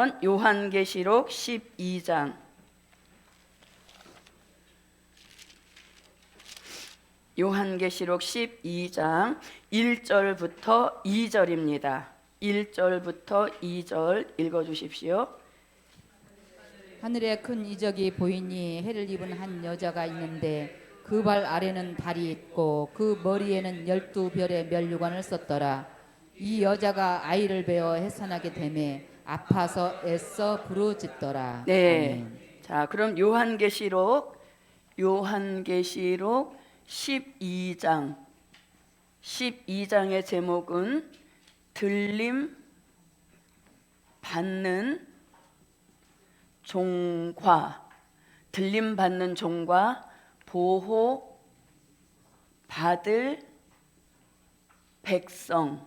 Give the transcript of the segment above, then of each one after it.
요한계시록 12장 요한계시록 12장 1절부터 2절입니다. 1절부터 2절 읽어주십시오. 하늘에 큰 이적이 보이니 해를 입은 한 여자가 있는데 그 발 아래는 달이 있고 그 머리에는 12별의 면류관을 썼더라. 이 여자가 아이를 베어 해산하게 되매 아파서 애써 부르짖더라. 네. 아멘. 자, 그럼 요한계시록 12장의 제목은 들림 받는 종과 보호 받을 백성,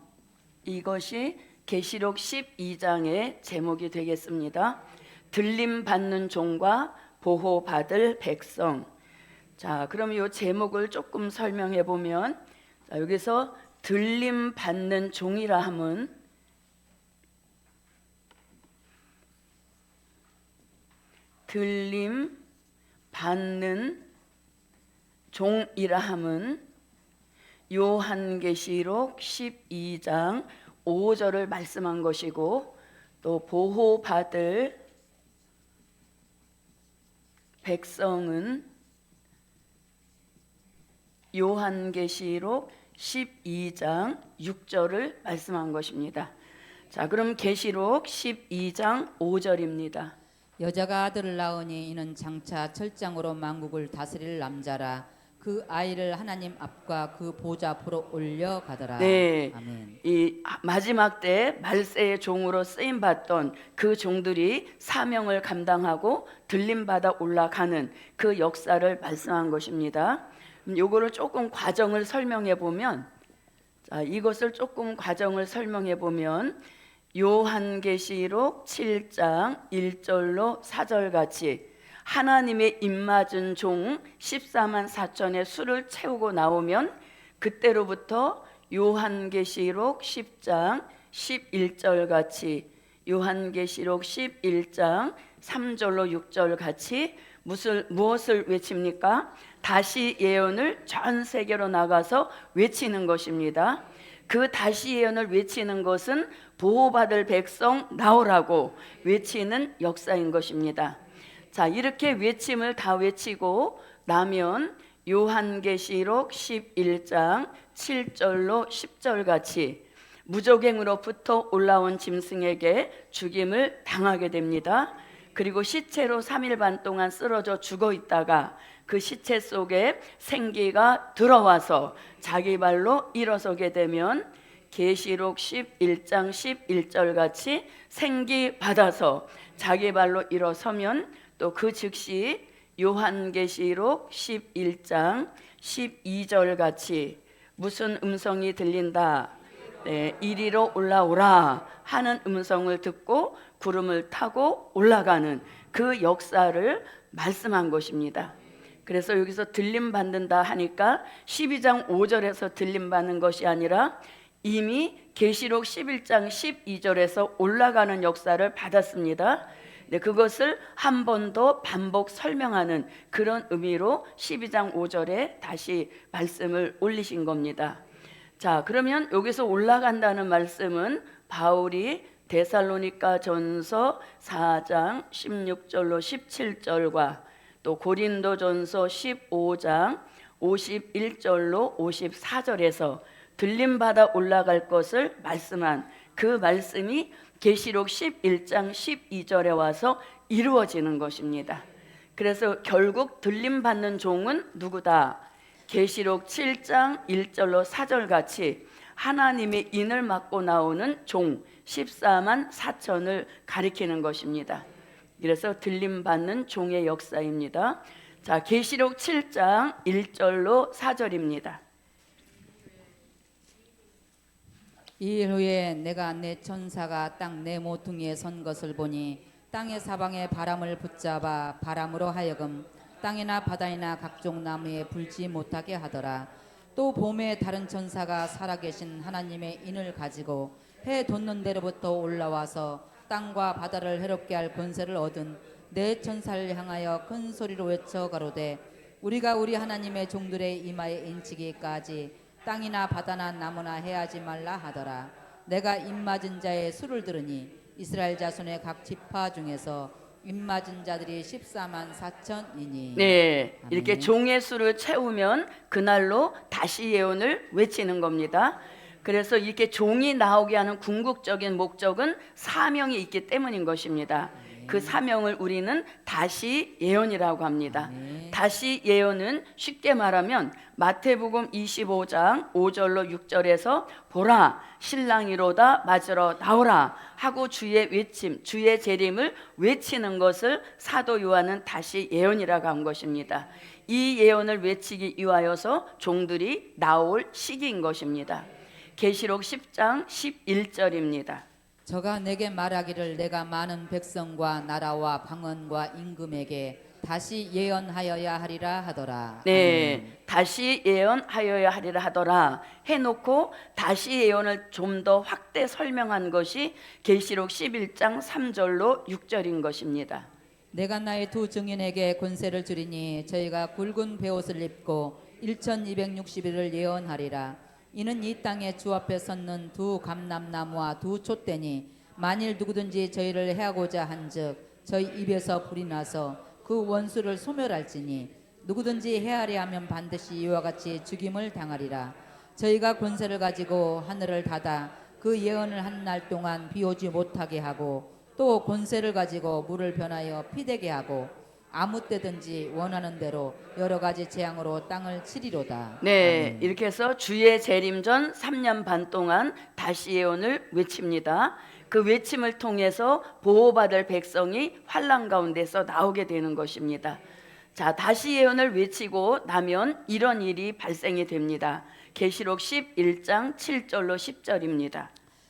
이것이 계시록 12장의 제목이 되겠습니다. 들림 받는 종과 보호 받을 백성. 자, 그럼 이 제목을 조금 설명해 보면, 여기서 들림 받는 종이라 함은 들림 받는 종이라 함은 요한계시록 12장 5절을 말씀한 것이고, 또 보호받을 백성은 요한계시록 12장 6절을 말씀한 것입니다. 자, 그럼 계시록 12장 5절입니다. 여자가 아들을 낳으니 이는 장차 철장으로 만국을 다스릴 남자라. 그 아이를 하나님 앞과 그 보좌 앞으로 올려가더라. 네, 아멘. 이 마지막 때 말세의 종으로 쓰임 받던 그 종들이 사명을 감당하고 들림 받아 올라가는 그 역사를 말씀한 것입니다. 요거를 조금 과정을 설명해 보면, 요한계시록 7장 1절로 4절 같이 하나님의 입맞은 종 14만 4천의 수를 채우고 나오면, 그때로부터 요한계시록 10장 11절 같이, 요한계시록 11장 3절로 6절 같이 무엇을 외칩니까? 다시 예언을 전 세계로 나가서 외치는 것입니다. 그 다시 예언을 외치는 것은 보호받을 백성 나오라고 외치는 역사인 것입니다. 자, 이렇게 외침을 다 외치고 나면 요한계시록 11장 7절로 10절 같이 무적행으로부터 올라온 짐승에게 죽임을 당하게 됩니다. 그리고 시체로 3일 반 동안 쓰러져 죽어 있다가 그 시체 속에 생기가 들어와서 자기 발로 일어서게 되면 계시록 11장 11절 같이 생기 받아서 자기 발로 일어서면, 또 그 즉시 요한계시록 11장 12절 같이 무슨 음성이 들린다? 네, 이리로 올라오라 하는 음성을 듣고 구름을 타고 올라가는 그 역사를 말씀한 것입니다. 그래서 여기서 들림 받는다 하니까 12장 5절에서 들림 받는 것이 아니라 이미 계시록 11장 12절에서 올라가는 역사를 받았습니다. 네, 그것을 한 번 더 반복 설명하는 그런 의미로 12장 5절에 다시 말씀을 올리신 겁니다. 자, 그러면 여기서 올라간다는 말씀은 바울이 데살로니가 전서 4장 16절로 17절과 또 고린도 전서 15장 51절로 54절에서 들림받아 올라갈 것을 말씀한 그 말씀이 계시록 11장 12절에 와서 이루어지는 것입니다. 그래서 결국 들림받는 종은 누구다? 계시록 7장 1절로 4절 같이 하나님의 인을 맡고 나오는 종 14만 4천을 가리키는 것입니다. 그래서 들림받는 종의 역사입니다. 자, 계시록 7장 1절로 4절입니다. 이일 후에 내가 내 천사가 땅 내 모퉁이에 선 것을 보니 땅의 사방에 바람을 붙잡아 바람으로 하여금 땅이나 바다이나 각종 나무에 불지 못하게 하더라. 또 봄에 다른 천사가 살아계신 하나님의 인을 가지고 해 돋는 데로부터 올라와서 땅과 바다를 해롭게 할 권세를 얻은 내 천사를 향하여 큰 소리로 외쳐 가로되 우리가 우리 하나님의 종들의 이마에 인치기까지 땅이나 바다나 나무나 해하지 말라 하더라. 내가 입맞은 자의 수를 들으니 이스라엘 자손의 각 지파 중에서 입맞은 자들이 14만 4천이니. 네, 아멘. 이렇게 종의 수를 채우면 그날로 다시 예언을 외치는 겁니다. 그래서 이렇게 종이 나오게 하는 궁극적인 목적은 사명이 있기 때문인 것입니다. 그 사명을 우리는 다시 예언이라고 합니다. 다시 예언은 쉽게 말하면 마태복음 25장 5절로 6절에서 보라 신랑이로다 맞으러 나오라 하고 주의 외침, 주의 재림을 외치는 것을 사도 요한은 다시 예언이라고 한 것입니다. 이 예언을 외치기 위하여서 종들이 나올 시기인 것입니다. 계시록 10장 11절입니다. 저가 내게 말하기를 내가 많은 백성과 나라와 방언과 임금에게 다시 예언하여야 하리라 하더라. 네, 다시 예언하여야 하리라 하더라 해놓고 다시 예언을 좀 더 확대 설명한 것이 계시록 11장 3절로 6절인 것입니다. 내가 나의 두 증인에게 권세를 주리니 저희가 굵은 베옷을 입고 1260일을 예언하리라. 이는 이 땅에 주 앞에 섰는 두 감람나무와 두 촛대니 만일 누구든지 저희를 해하고자 한즉 저희 입에서 불이 나서 그 원수를 소멸할지니 누구든지 해하려 하면 반드시 이와 같이 죽임을 당하리라. 저희가 권세를 가지고 하늘을 닫아 그 예언을 한 날 동안 비 오지 못하게 하고 또 권세를 가지고 물을 변하여 피되게 하고 아무 때든지 원하는 대로 여러 가지 재앙으로 땅을 치리로다. 네, 이렇게 해서 주의 재림 전 3년 반 동안 다시 예언을 외칩니다. 그 외침을 통해서 보호받을 백성이 환난 가운데서 나오게 되는 것입니다. 자, 다시 예언을 외치고 나면 이런 일이 발생이 됩니다. 계시록 11장 7절로 10절입니다.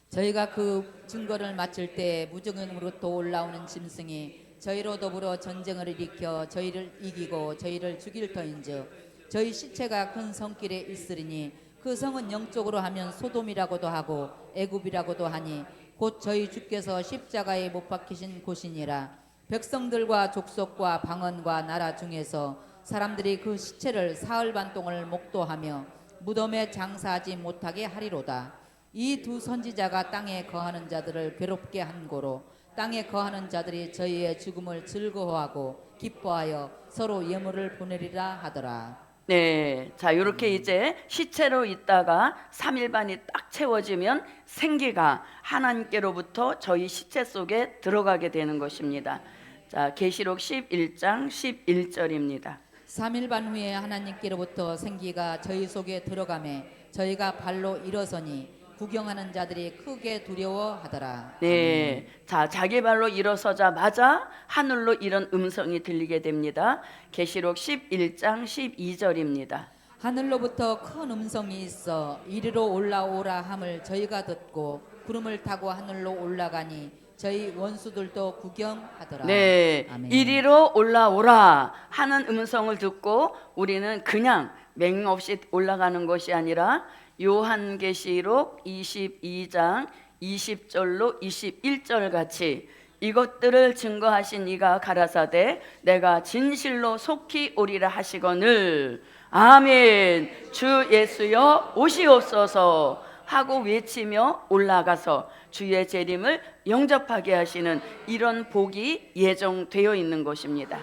저희가 그 증거를 마칠 때 무증인으로부터 올라오는 짐승이 저희로 더불어 전쟁을 일으켜 저희를 이기고 저희를 죽일 터인즉 저희 시체가 큰 성길에 있으리니 그 성은 영적으로 하면 소돔이라고도 하고 애굽이라고도 하니 곧 저희 주께서 십자가에 못 박히신 곳이니라. 백성들과 족속과 방언과 나라 중에서 사람들이 그 시체를 사흘 반 동을 목도하며 무덤에 장사하지 못하게 하리로다. 이 두 선지자가 땅에 거하는 자들을 괴롭게 한 고로 땅에 거하는 자들이 저희의 죽음을 즐거워하고 기뻐하여 서로 예물을 보내리라 하더라. 네, 자 이렇게 이제 시체로 있다가 3일 반이 딱 채워지면 생기가 하나님께로부터 저희 시체 속에 들어가게 되는 것입니다. 자, 계시록 11장 11절입니다. 3일 반 후에 하나님께로부터 생기가 저희 속에 들어가매 저희가 발로 일어서니 구경하는 자들이 크게 두려워하더라. 네, 자 자기 발로 일어서자마자 하늘로 이런 음성이 들리게 됩니다. 계시록 11장 12절입니다. 하늘로부터 큰 음성이 있어 이리로 올라오라 함을 저희가 듣고 구름을 타고 하늘로 올라가니 저희 원수들도 구경하더라. 네, 아멘. 이리로 올라오라 하는 음성을 듣고 우리는 그냥 맹없이 올라가는 것이 아니라 요한계시록 22장 20절로 21절 같이 이것들을 증거하신 이가 가라사대 내가 진실로 속히 오리라 하시거늘 아멘. 주 예수여 오시옵소서 하고 외치며 올라가서 주의 재림을 영접하게 하시는 이런 복이 예정되어 있는 것입니다.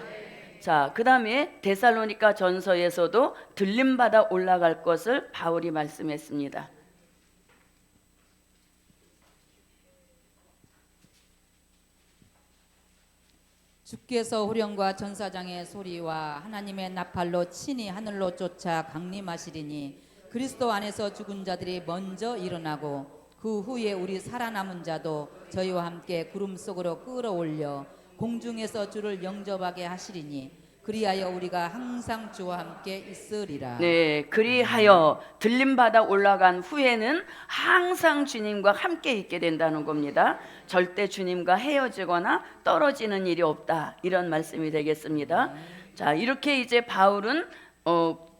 자, 그 다음에 데살로니가 전서에서도 들림받아 올라갈 것을 바울이 말씀했습니다. 주께서 후령과 전사장의 소리와 하나님의 나팔로 친히 하늘로 쫓아 강림하시리니 그리스도 안에서 죽은 자들이 먼저 일어나고 그 후에 우리 살아남은 자도 저희와 함께 구름 속으로 끌어올려 공중에서 주를 영접하게 하시리니 그리하여 우리가 항상 주와 함께 있으리라. 네, 그리하여 들림받아 올라간 후에는 항상 주님과 함께 있게 된다는 겁니다. 절대 주님과 헤어지거나 떨어지는 일이 없다, 이런 말씀이 되겠습니다. 자, 이렇게 이제 바울은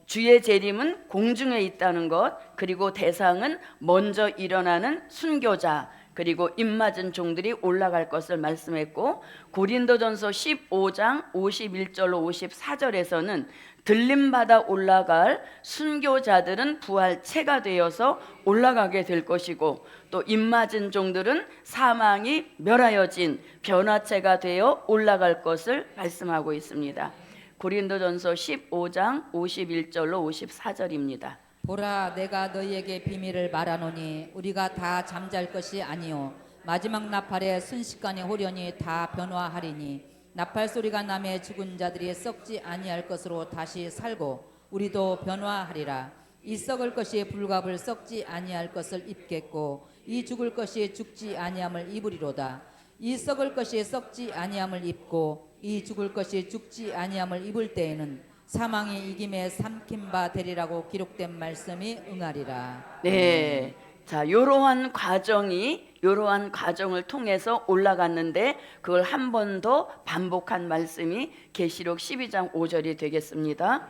주의 재림은 공중에 있다는 것, 그리고 대상은 먼저 일어나는 순교자, 그리고 입맞은 종들이 올라갈 것을 말씀했고, 고린도전서 15장 51절로 54절에서는 들림받아 올라갈 순교자들은 부활체가 되어서 올라가게 될 것이고, 또 입맞은 종들은 사망이 멸하여진 변화체가 되어 올라갈 것을 말씀하고 있습니다. 고린도전서 15장 51절로 54절입니다. 보라, 내가 너희에게 비밀을 말하노니 우리가 다 잠잘 것이 아니요 마지막 나팔에 순식간에 호련히 다 변화하리니, 나팔 소리가 나매 죽은 자들이 썩지 아니할 것으로 다시 살고 우리도 변화하리라. 이 썩을 것이 불갑을 썩지 아니할 것을 입겠고, 이 죽을 것이 죽지 아니함을 입으리로다. 이 썩을 것이 썩지 아니함을 입고 이 죽을 것이 죽지 아니함을 입을 때에는 사망이 이김에 삼킨 바 되리라고 기록된 말씀이 응하리라. 네. 자, 이러한 과정을 통해서 올라갔는데, 그걸 한 번 더 반복한 말씀이 계시록 12장 5절이 되겠습니다.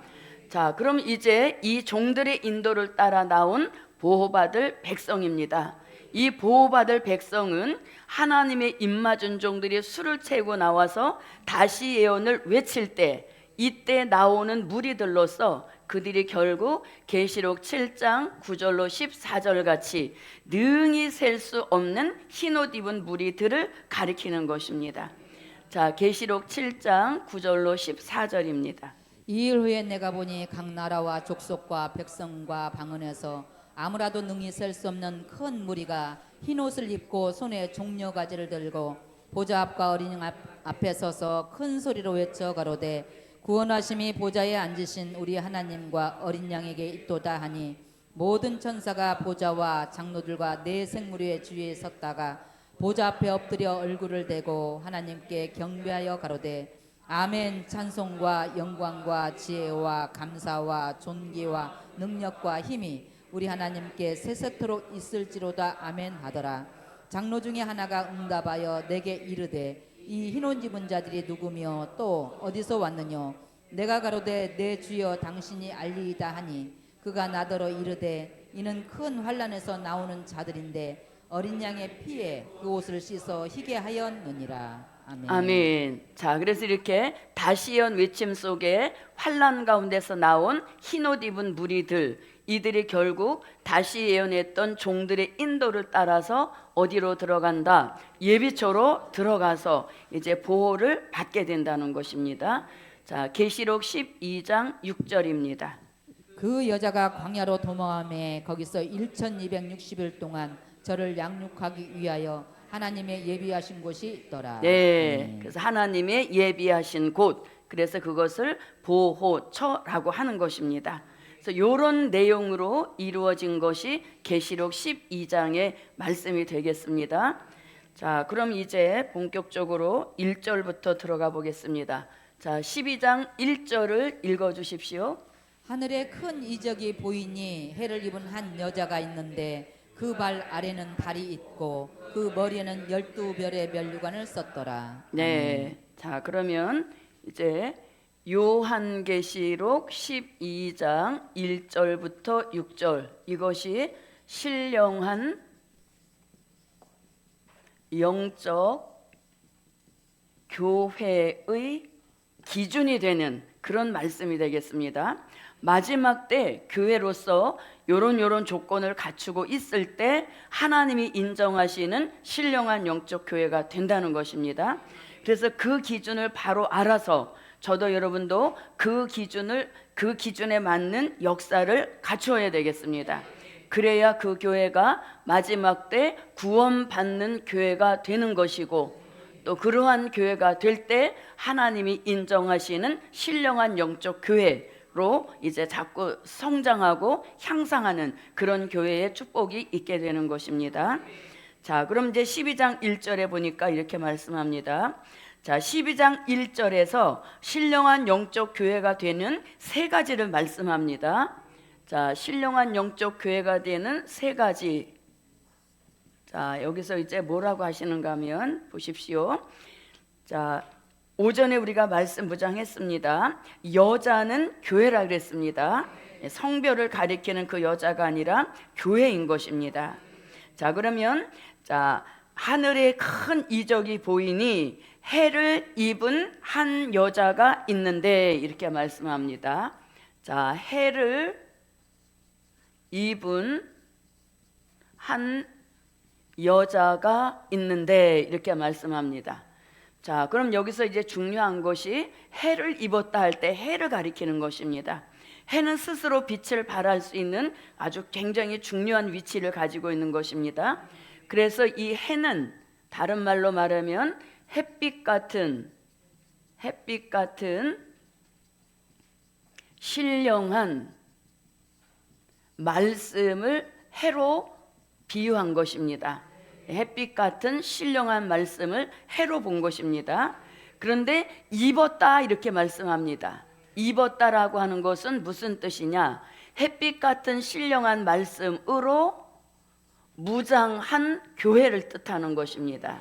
자, 그럼 이제 이 종들의 인도를 따라 나온 보호받을 백성입니다. 이 보호받을 백성은 하나님의 입맞은 종들이 술을 채고 나와서 다시 예언을 외칠 때, 이때 나오는 무리들로서 그들이 결국 계시록 7장 9절로 14절 같이 능히 셀 수 없는 흰옷 입은 무리들을 가리키는 것입니다. 자, 계시록 7장 9절로 14절입니다. 이 일 후에 내가 보니 각 나라와 족속과 백성과 방언에서 아무라도 능히 셀 수 없는 큰 무리가 흰옷을 입고 손에 종려가지를 들고 보좌 앞과 어린 양 앞에 서서 큰 소리로 외쳐 가로되, 구원하심이 보좌에 앉으신 우리 하나님과 어린 양에게 있도다 하니, 모든 천사가 보좌와 장로들과 네 생물의 주위에 섰다가 보좌 앞에 엎드려 얼굴을 대고 하나님께 경배하여 가로되, 아멘. 찬송과 영광과 지혜와 감사와 존귀와 능력과 힘이 우리 하나님께 세세토록 있을지로다. 아멘 하더라. 장로 중에 하나가 응답하여 내게 이르되, 이 흰옷 입은 자들이 누구며 또 어디서 왔느뇨? 내가 가로되, 내 주여 당신이 알리이다 하니, 그가 나더러 이르되, 이는 큰 환난에서 나오는 자들인데 어린 양의 피에 그 옷을 씻어 희게 하였느니라. 아멘. 아멘. 자, 그래서 이렇게 다시 예언 외침 속에 환난 가운데서 나온 흰옷 입은 무리들, 이들이 결국 다시 예언했던 종들의 인도를 따라서 어디로 들어간다? 예비초로 들어가서 이제 보호를 받게 된다는 것입니다. 자, 계시록 12장 6절입니다. 그 여자가 광야로 도망하며 거기서 1260일 동안 저를 양육하기 위하여 하나님의 예비하신 곳이 있더라. 네, 그래서 하나님의 예비하신 곳, 그래서 그것을 보호처라고 하는 것입니다. 그래서 이런 내용으로 이루어진 것이 계시록 12장의 말씀이 되겠습니다. 자, 그럼 이제 본격적으로 1절부터 들어가 보겠습니다. 자, 12장 1절을 읽어 주십시오. 하늘에 큰 이적이 보이니 해를 입은 한 여자가 있는데 그 발 아래는 달이 있고 그 머리에는 12별의 면류관을 썼더라. 네. 자, 그러면 이제 요한계시록 12장 1절부터 6절, 이것이 신령한 영적 교회의 기준이 되는 그런 말씀이 되겠습니다. 마지막 때 교회로서 요런 조건을 갖추고 있을 때 하나님이 인정하시는 신령한 영적 교회가 된다는 것입니다. 그래서 그 기준을 바로 알아서 저도 여러분도 그 기준에 맞는 역사를 갖추어야 되겠습니다. 그래야 그 교회가 마지막 때 구원받는 교회가 되는 것이고, 또 그러한 교회가 될 때 하나님이 인정하시는 신령한 영적 교회로 이제 자꾸 성장하고 향상하는 그런 교회의 축복이 있게 되는 것입니다. 자, 그럼 이제 12장 1절에 보니까 이렇게 말씀합니다. 자, 12장 1절에서 신령한 영적 교회가 되는 세 가지를 말씀합니다. 자, 신령한 영적 교회가 되는 세 가지. 자, 여기서 이제 뭐라고 하시는가 하면 보십시오. 자, 오전에 우리가 말씀 무장했습니다. 여자는 교회라 그랬습니다. 성별을 가리키는 그 여자가 아니라 교회인 것입니다. 자, 그러면 자, 하늘에 큰 이적이 보이니 해를 입은 한 여자가 있는데 이렇게 말씀합니다. 자, 해를 입은 한 여자가 있는데 이렇게 말씀합니다. 자, 그럼 여기서 이제 중요한 것이 해를 입었다 할 때 해를 가리키는 것입니다. 해는 스스로 빛을 발할 수 있는 아주 굉장히 중요한 위치를 가지고 있는 것입니다. 그래서 이 해는 다른 말로 말하면 햇빛 같은 신령한 말씀을 해로 비유한 것입니다. 햇빛 같은 신령한 말씀을 해로 본 것입니다. 그런데 입었다 이렇게 말씀합니다. 입었다라고 하는 것은 무슨 뜻이냐? 햇빛 같은 신령한 말씀으로 무장한 교회를 뜻하는 것입니다.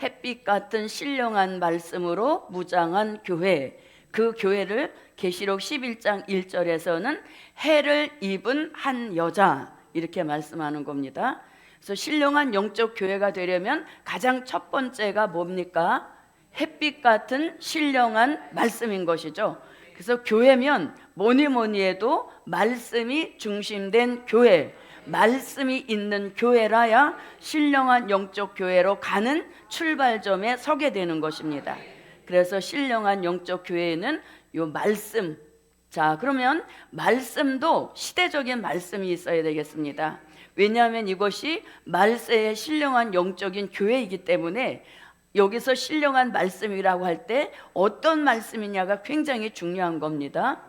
햇빛 같은 신령한 말씀으로 무장한 교회, 그 교회를 계시록 11장 1절에서는 해를 입은 한 여자 이렇게 말씀하는 겁니다. 그래서 신령한 영적 교회가 되려면 가장 첫 번째가 뭡니까? 햇빛 같은 신령한 말씀인 것이죠. 그래서 교회면 뭐니 해도 말씀이 중심된 교회, 말씀이 있는 교회라야 신령한 영적 교회로 가는 출발점에 서게 되는 것입니다. 그래서 신령한 영적 교회에는 요 말씀, 자, 그러면 말씀도 시대적인 말씀이 있어야 되겠습니다. 왜냐하면 이것이 말세의 신령한 영적인 교회이기 때문에 여기서 신령한 말씀이라고 할 때 어떤 말씀이냐가 굉장히 중요한 겁니다.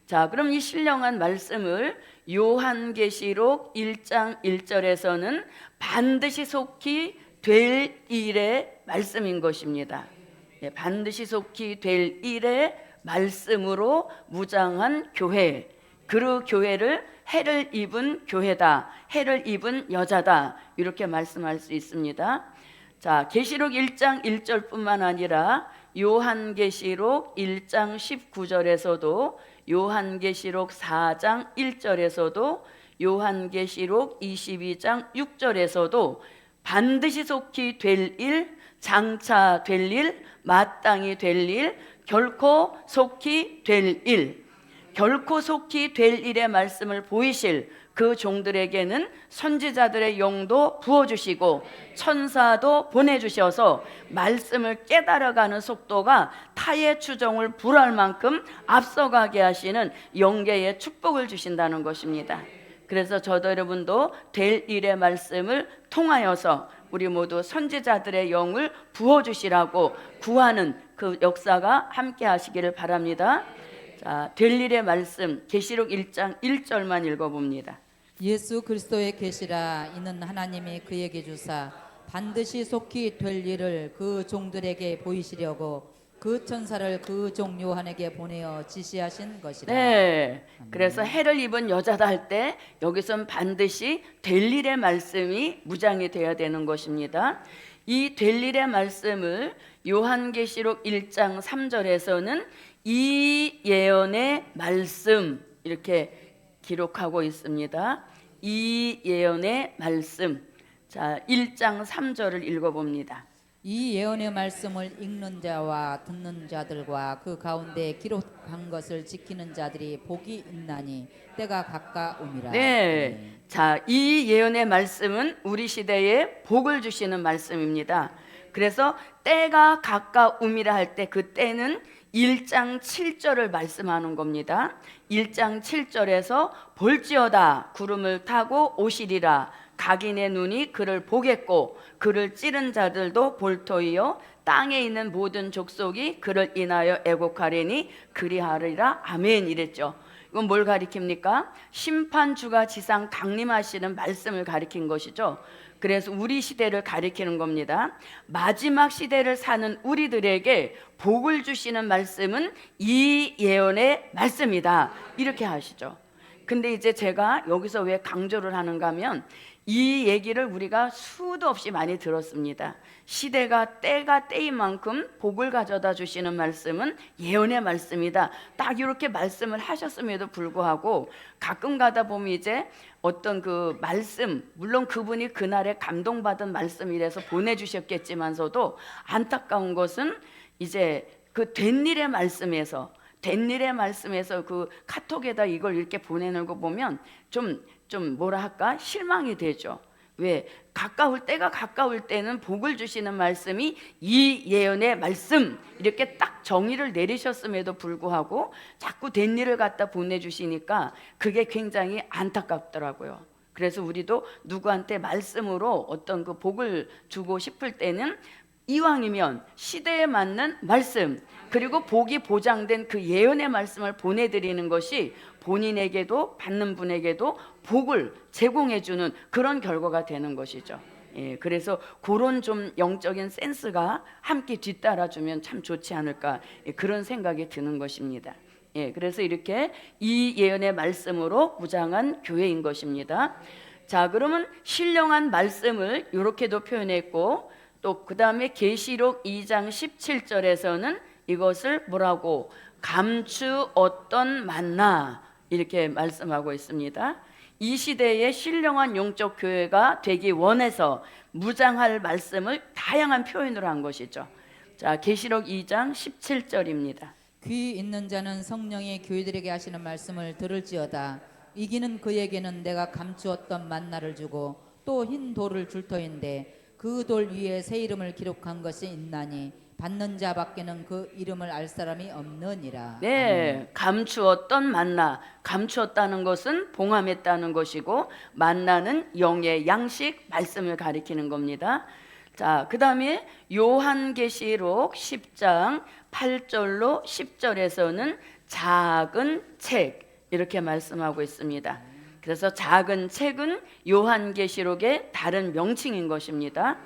자, 그럼 이 신령한 말씀을 요한계시록 1장 1절에서는 반드시 속히 될 일의 말씀인 것입니다. 반드시 속히 될 일의 말씀으로 무장한 교회, 그 교회를 해를 입은 교회다, 해를 입은 여자다 이렇게 말씀할 수 있습니다. 자, 계시록 1장 1절뿐만 아니라 요한계시록 1장 19절에서도, 요한계시록 4장 1절에서도, 요한계시록 22장 6절에서도 반드시 속히 될 일, 장차 될 일, 마땅히 될 일, 결코 속히 될 일, 결코 속히 될 일의 말씀을 보이실 그 종들에게는 선지자들의 영도 부어주시고 천사도 보내주셔서 말씀을 깨달아가는 속도가 타의 추종을 불할 만큼 앞서가게 하시는 영계의 축복을 주신다는 것입니다. 그래서 저도 여러분도 될 일의 말씀을 통하여서 우리 모두 선지자들의 영을 부어주시라고 구하는 그 역사가 함께 하시기를 바랍니다. 자, 될 일의 말씀 계시록 1장 1절만 읽어봅니다. 예수 그리스도의 계시라. 이는 하나님이 그에게 주사 반드시 속히 될 일을 그 종들에게 보이시려고 그 천사를 그 종 요한에게 보내어 지시하신 것이라. 네, 그래서 해를 입은 여자다 할 때 여기선 반드시 될 일의 말씀이 무장이 되어야 되는 것입니다. 이 될 일의 말씀을 요한계시록 1장 3절에서는 이 예언의 말씀 이렇게 기록하고 있습니다. 이 예언의 말씀. 자, 1장 3절을 읽어봅니다. 이 예언의 말씀을 읽는 자와 듣는 자들과 그 가운데 기록한 것을 지키는 자들이 복이 있나니 때가 가까움이라. 네. 자, 이 예언의 말씀은 우리 시대에 복을 주시는 말씀입니다. 그래서 때가 가까움이라 할 때 그 때는 1장 7절을 말씀하는 겁니다. 1장 7절에서 볼지어다 구름을 타고 오시리라. 각인의 눈이 그를 보겠고 그를 찌른 자들도 볼터이요 땅에 있는 모든 족속이 그를 인하여 애곡하리니 그리하리라. 아멘 이랬죠. 이건 뭘 가리킵니까? 심판주가 지상 강림하시는 말씀을 가리킨 것이죠. 그래서 우리 시대를 가리키는 겁니다. 마지막 시대를 사는 우리들에게 복을 주시는 말씀은 이 예언의 말씀이다 이렇게 하시죠. 근데 이제 제가 여기서 왜 강조를 하는가 하면 이 얘기를 우리가 수도 없이 많이 들었습니다. 시대가 때가 때인 만큼 복을 가져다 주시는 말씀은 예언의 말씀이다. 딱 이렇게 말씀을 하셨음에도 불구하고 가끔 가다 보면 이제 어떤 그 말씀, 물론 그분이 그날에 감동받은 말씀이라서 보내주셨겠지만서도 안타까운 것은 이제 그 된 일의 말씀에서 그 카톡에다 이걸 이렇게 보내는 거 보면 좀 뭐라 할까 실망이 되죠. 왜? 때가 가까울 때는 복을 주시는 말씀이 이 예언의 말씀 이렇게 딱 정의를 내리셨음에도 불구하고 자꾸 된 일을 갖다 보내주시니까 그게 굉장히 안타깝더라고요. 그래서 우리도 누구한테 말씀으로 어떤 그 복을 주고 싶을 때는 이왕이면 시대에 맞는 말씀 그리고 복이 보장된 그 예언의 말씀을 보내드리는 것이 본인에게도 받는 분에게도 복을 제공해주는 그런 결과가 되는 것이죠. 예, 그래서 그런 좀 영적인 센스가 함께 뒤따라주면 참 좋지 않을까 그런 생각이 드는 것입니다. 예, 그래서 이렇게 이 예언의 말씀으로 무장한 교회인 것입니다. 자, 그러면 신령한 말씀을 이렇게도 표현했고 또 그 다음에 계시록 2장 17절에서는 이것을 뭐라고 감추었던 만나 이렇게 말씀하고 있습니다. 이 시대에 신령한 영적 교회가 되기 원해서 무장할 말씀을 다양한 표현으로 한 것이죠. 자, 계시록 2장 17절입니다. 귀 있는 자는 성령이 교회들에게 하시는 말씀을 들을지어다. 이기는 그에게는 내가 감추었던 만나를 주고 또 흰 돌을 줄 터인데 그 돌 위에 새 이름을 기록한 것이 있나니 받는 자밖에는 그 이름을 알 사람이 없느니라. 네, 감추었던 만나. 감추었다는 것은 봉함했다는 것이고 만나는 영의 양식 말씀을 가리키는 겁니다. 자, 그 다음에 요한계시록 10장 8절로 10절에서는 작은 책 이렇게 말씀하고 있습니다. 그래서 작은 책은 요한계시록의 다른 명칭인 것입니다.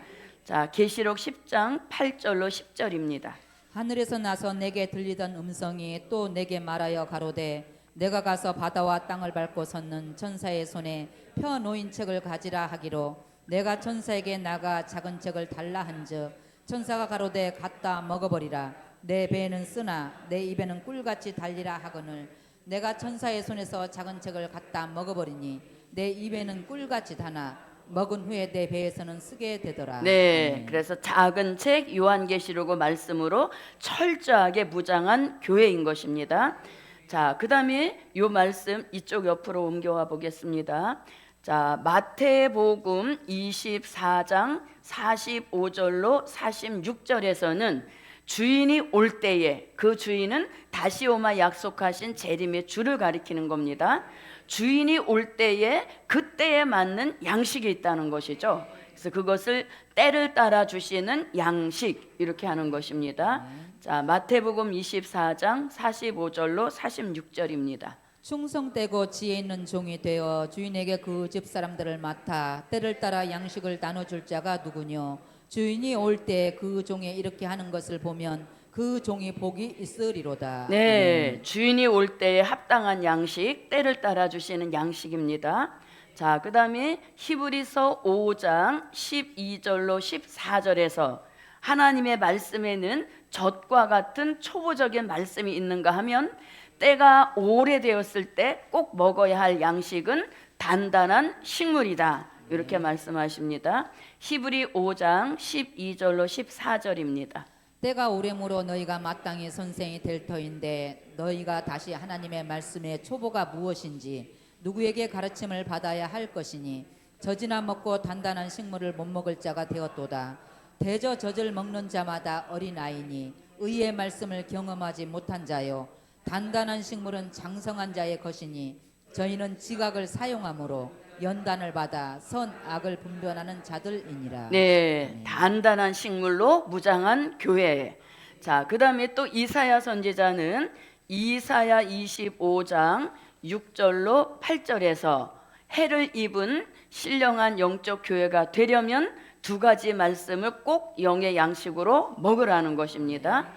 자, 계시록 10장 8절로 10절입니다. 하늘에서 나서 내게 들리던 음성이 또 내게 말하여 가로되 내가 가서 바다와 땅을 밟고 섰는 천사의 손에 펴 놓인 책을 가지라 하기로 내가 천사에게 나가 작은 책을 달라 한즉 천사가 가로되 갖다 먹어버리라. 내 배에는 쓰나 내 입에는 꿀같이 달리라 하거늘 내가 천사의 손에서 작은 책을 갖다 먹어버리니 내 입에는 꿀같이 다나 먹은 후에 내 배에서는 쓰게 되더라. 네, 그래서 작은 책 요한계시록 말씀으로 철저하게 무장한 교회인 것입니다. 자, 그 다음에 이 말씀 이쪽 옆으로 옮겨와 보겠습니다. 자, 마태복음 24장 45절로 46절에서는 주인이 올 때에 그 주인은 다시 오마 약속하신 재림의 주를 가리키는 겁니다. 주인이 올 때에 그때에 맞는 양식이 있다는 것이죠. 그래서 그것을 때를 따라 주시는 양식 이렇게 하는 것입니다. 자, 마태복음 24장 45절로 46절입니다. 충성되고 지혜 있는 종이 되어 주인에게 그 집 사람들을 맡아 때를 따라 양식을 나눠줄 자가 누구뇨? 주인이 올 때 그 종이 이렇게 하는 것을 보면 그 종이 복이 있으리로다. 네, 주인이 올 때에 합당한 양식, 때를 따라 주시는 양식입니다. 자, 그 다음에 히브리서 5장 12절로 14절에서 하나님의 말씀에는 젖과 같은 초보적인 말씀이 있는가 하면 때가 오래되었을 때 꼭 먹어야 할 양식은 단단한 식물이다. 이렇게 말씀하십니다. 히브리 5장 12절로 14절입니다. 때가 오래므로 너희가 마땅히 선생이 될 터인데 너희가 다시 하나님의 말씀의 초보가 무엇인지 누구에게 가르침을 받아야 할 것이니 젖이나 먹고 단단한 식물을 못 먹을 자가 되었도다. 대저 젖을 먹는 자마다 어린아이니 의의 말씀을 경험하지 못한 자요 단단한 식물은 장성한 자의 것이니 저희는 지각을 사용함으로 연단을 받아 선 악을 분별하는 자들이니라. 네, 단단한 식물로 무장한 교회. 자, 그 다음에 또 이사야 선지자는 이사야 25장 6절로 8절에서 해를 입은 신령한 영적 교회가 되려면 두 가지 말씀을 꼭 영의 양식으로 먹으라는 것입니다.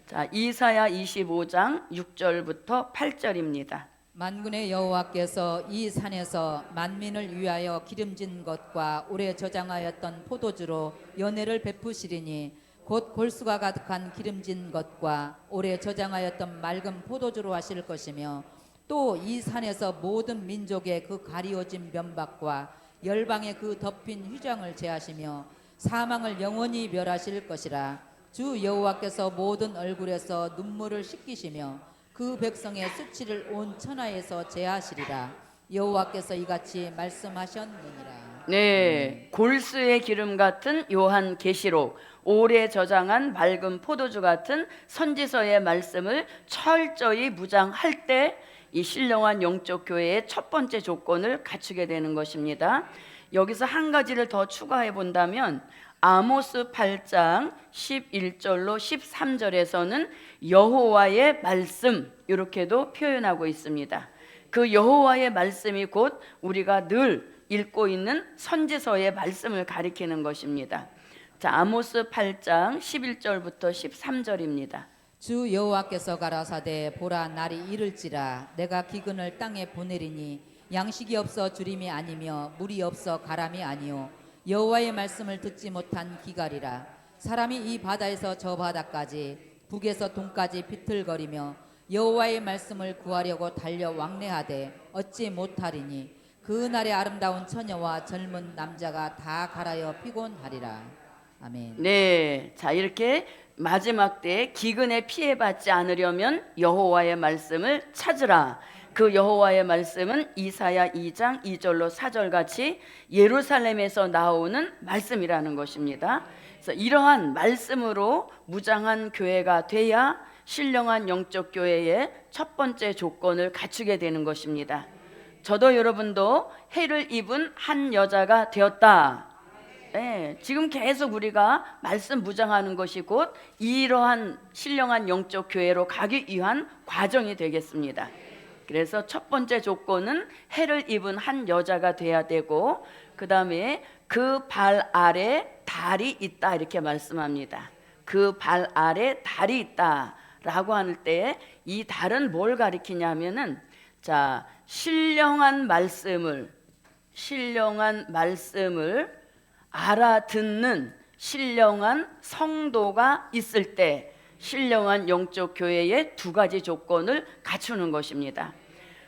자, 이사야 25장 6절부터 8절입니다. 만군의 여호와께서 이 산에서 만민을 위하여 기름진 것과 오래 저장하였던 포도주로 연회를 베푸시리니 곧 골수가 가득한 기름진 것과 오래 저장하였던 맑은 포도주로 하실 것이며 또 이 산에서 모든 민족의 그 가리워진 면박과 열방의 그 덮인 휘장을 제하시며 사망을 영원히 멸하실 것이라. 주 여호와께서 모든 얼굴에서 눈물을 씻기시며 그 백성의 수치를 온 천하에서 제하시리라. 여호와께서 이같이 말씀하셨느니라. 네, 골수의 기름 같은 요한 계시록, 오래 저장한 맑은 포도주 같은 선지서의 말씀을 철저히 무장할 때 이 신령한 영적 교회의 첫 번째 조건을 갖추게 되는 것입니다. 여기서 한 가지를 더 추가해 본다면 아모스 8장 11절로 13절에서는 여호와의 말씀 이렇게도 표현하고 있습니다. 그 여호와의 말씀이 곧 우리가 늘 읽고 있는 선지서의 말씀을 가리키는 것입니다. 자, 아모스 8장 11절부터 13절입니다. 주 여호와께서 가라사대 보라 날이 이를지라 내가 기근을 땅에 보내리니 양식이 없어 주림이 아니며 물이 없어 가람이 아니요 여호와의 말씀을 듣지 못한 기갈이라. 사람이 이 바다에서 저 바다까지 북에서 동까지 비틀거리며 여호와의 말씀을 구하려고 달려 왕래하되 얻지 못하리니 그 날에 아름다운 처녀와 젊은 남자가 다 갈아여 피곤하리라. 아멘. 네, 자 이렇게 마지막 때에 기근에 피해받지 않으려면 여호와의 말씀을 찾으라. 그 여호와의 말씀은 이사야 2장 2절로 4절 같이 예루살렘에서 나오는 말씀이라는 것입니다. 그래서 이러한 말씀으로 무장한 교회가 돼야 신령한 영적 교회의 첫 번째 조건을 갖추게 되는 것입니다. 저도 여러분도 해를 입은 한 여자가 되었다. 네, 지금 계속 우리가 말씀 무장하는 것이 곧 이러한 신령한 영적 교회로 가기 위한 과정이 되겠습니다. 그래서 첫 번째 조건은 해를 입은 한 여자가 돼야 되고, 그 다음에 그 발 아래 달이 있다 이렇게 말씀합니다. 그 발 아래 달이 있다라고 할 때 이 달은 뭘 가리키냐면은 자 신령한 말씀을 알아듣는 신령한 성도가 있을 때 신령한 영적 교회의 두 가지 조건을 갖추는 것입니다.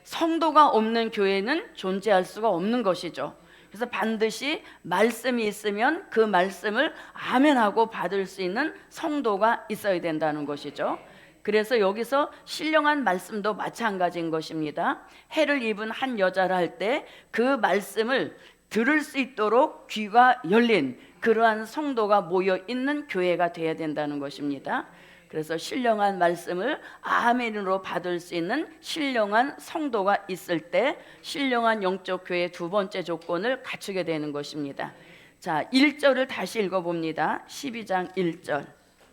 성도가 없는 교회는 존재할 수가 없는 것이죠. 그래서 반드시 말씀이 있으면 그 말씀을 아멘하고 받을 수 있는 성도가 있어야 된다는 것이죠. 그래서 여기서 신령한 말씀도 마찬가지인 것입니다. 해를 입은 한 여자를 할 때 그 말씀을 들을 수 있도록 귀가 열린 그러한 성도가 모여 있는 교회가 되어야 된다는 것입니다. 그래서 신령한 말씀을 아멘으로 받을 수 있는 신령한 성도가 있을 때 신령한 영적 교회의 두 번째 조건을 갖추게 되는 것입니다. 자, 1절을 다시 읽어봅니다. 12장 1절.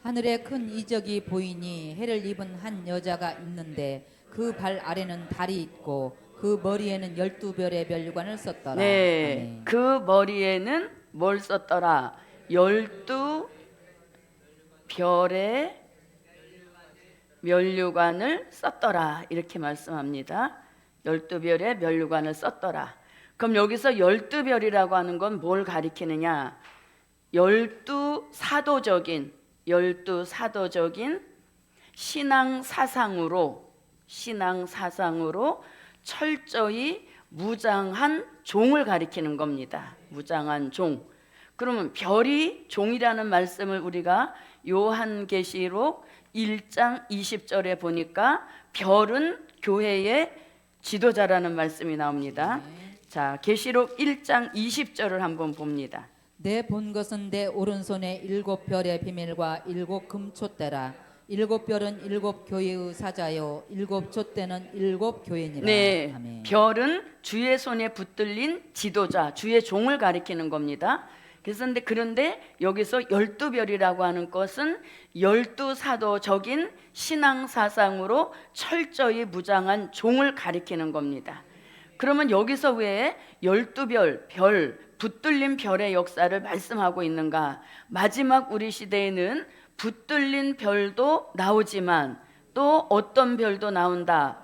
하늘에 큰 이적이 보이니 해를 입은 한 여자가 있는데 그 발 아래는 달이 있고 그 머리에는 12별의 면류관을 썼더라. 네, 아멘. 그 머리에는 뭘 썼더라? 12별의 면류관을 썼더라 이렇게 말씀합니다. 12별의 면류관을 썼더라. 그럼 여기서 12별이라고 하는 건 뭘 가리키느냐? 12사도적인 신앙 사상으로 철저히 무장한 종을 가리키는 겁니다. 무장한 종. 그러면 별이 종이라는 말씀을 우리가 요한계시록 1장 20절에 보니까 별은 교회의 지도자라는 말씀이 나옵니다. 자, 계시록 1장 20절을 한번 봅니다. 내 본 것은 내 오른손에 7별의 비밀과 7 금촛대라. 7별은 7 교회의 사자요 7 촛대는 7 교회니라. 네, 아멘. 별은 주의 손에 붙들린 지도자, 주의 종을 가리키는 겁니다. 그런데 여기서 12별이라고 하는 것은 12사도적인 신앙 사상으로 철저히 무장한 종을 가리키는 겁니다. 그러면 여기서 왜 12별, 붙들린 별의 역사를 말씀하고 있는가? 마지막 우리 시대에는 붙들린 별도 나오지만 또 어떤 별도 나온다?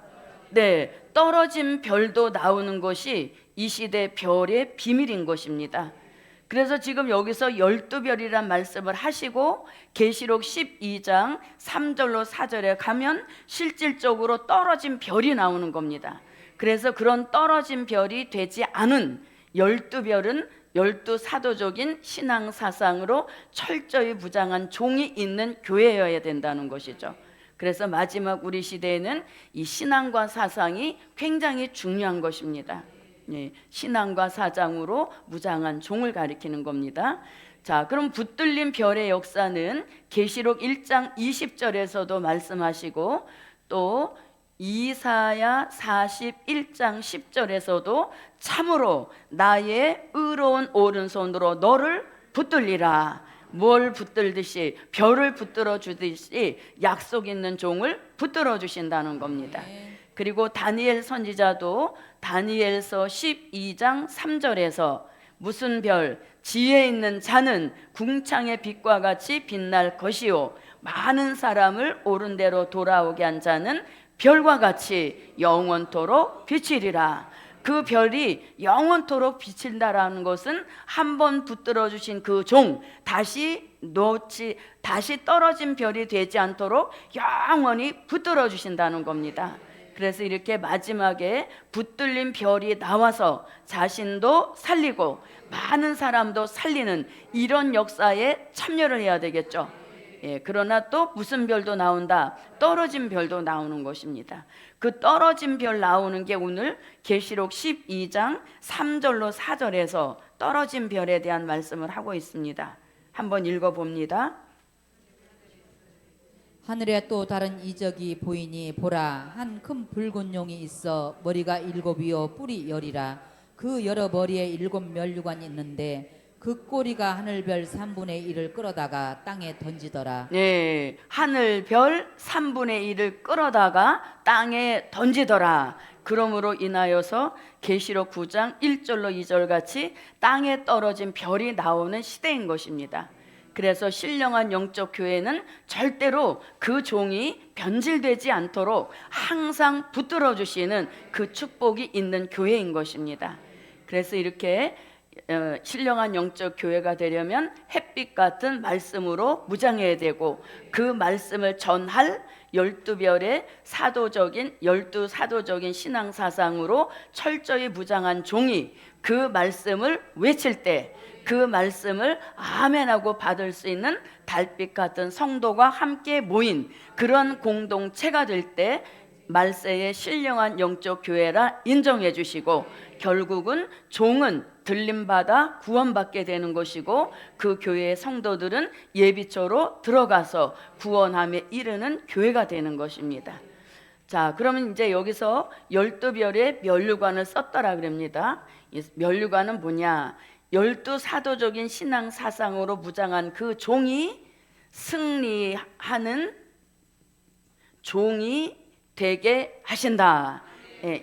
네, 떨어진 별도 나오는 것이 이 시대 별의 비밀인 것입니다. 그래서 지금 여기서 12별이란 말씀을 하시고 계시록 12장 3절로 4절에 가면 실질적으로 떨어진 별이 나오는 겁니다. 그래서 그런 떨어진 별이 되지 않은 12별은 12사도적인 신앙 사상으로 철저히 무장한 종이 있는 교회여야 된다는 것이죠. 그래서 마지막 우리 시대에는 이 신앙과 사상이 굉장히 중요한 것입니다. 예, 신앙과 사상으로 무장한 종을 가리키는 겁니다. 자, 그럼 붙들린 별의 역사는 계시록 1장 20절에서도 말씀하시고 또 이사야 41장 10절에서도 참으로 나의 의로운 오른손으로 너를 붙들리라. 뭘 붙들듯이 별을 붙들어 주듯이 약속 있는 종을 붙들어 주신다는 겁니다. 그리고 다니엘 선지자도 다니엘서 12장 3절에서 무슨 별 지혜 있는 자는 궁창의 빛과 같이 빛날 것이요 많은 사람을 옳은 대로 돌아오게 한 자는 별과 같이 영원토록 비치리라. 그 별이 영원토록 비친다라는 것은 한번 붙들어 주신 그 종 다시 떨어진 별이 되지 않도록 영원히 붙들어 주신다는 겁니다. 그래서 이렇게 마지막에 붙들린 별이 나와서 자신도 살리고 많은 사람도 살리는 이런 역사에 참여를 해야 되겠죠. 예, 그러나 또 무슨 별도 나온다? 떨어진 별도 나오는 것입니다. 그 떨어진 별 나오는 게 오늘 계시록 12장 3절로 4절에서 떨어진 별에 대한 말씀을 하고 있습니다. 한번 읽어봅니다. 하늘에 또 다른 이적이 보이니 보라 한 큰 붉은 용이 있어 머리가 7이요 뿔이 10이라. 그 여러 머리에 7 면류관이 있는데 그 꼬리가 하늘별 3분의 1을 끌어다가 땅에 던지더라. 네, 하늘별 3분의 1을 끌어다가 땅에 던지더라. 그러므로 인하여서 계시록 9장 1절로 2절 같이 땅에 떨어진 별이 나오는 시대인 것입니다. 그래서 신령한 영적 교회는 절대로 그 종이 변질되지 않도록 항상 붙들어 주시는 그 축복이 있는 교회인 것입니다. 그래서 이렇게 신령한 영적 교회가 되려면 햇빛 같은 말씀으로 무장해야 되고 그 말씀을 전할 12별의 사도적인 12사도적인 신앙 사상으로 철저히 무장한 종이 그 말씀을 외칠 때 그 말씀을 아멘하고 받을 수 있는 달빛 같은 성도가 함께 모인 그런 공동체가 될 때 말세의 신령한 영적 교회라 인정해 주시고 결국은 종은 들림받아 구원받게 되는 것이고 그 교회의 성도들은 예비처로 들어가서 구원함에 이르는 교회가 되는 것입니다. 자, 그러면 이제 여기서 12별의 면류관을 썼더라 그럽니다. 이 면류관은 뭐냐? 12사도적인 신앙 사상으로 무장한 그 종이 승리하는 종이 되게 하신다.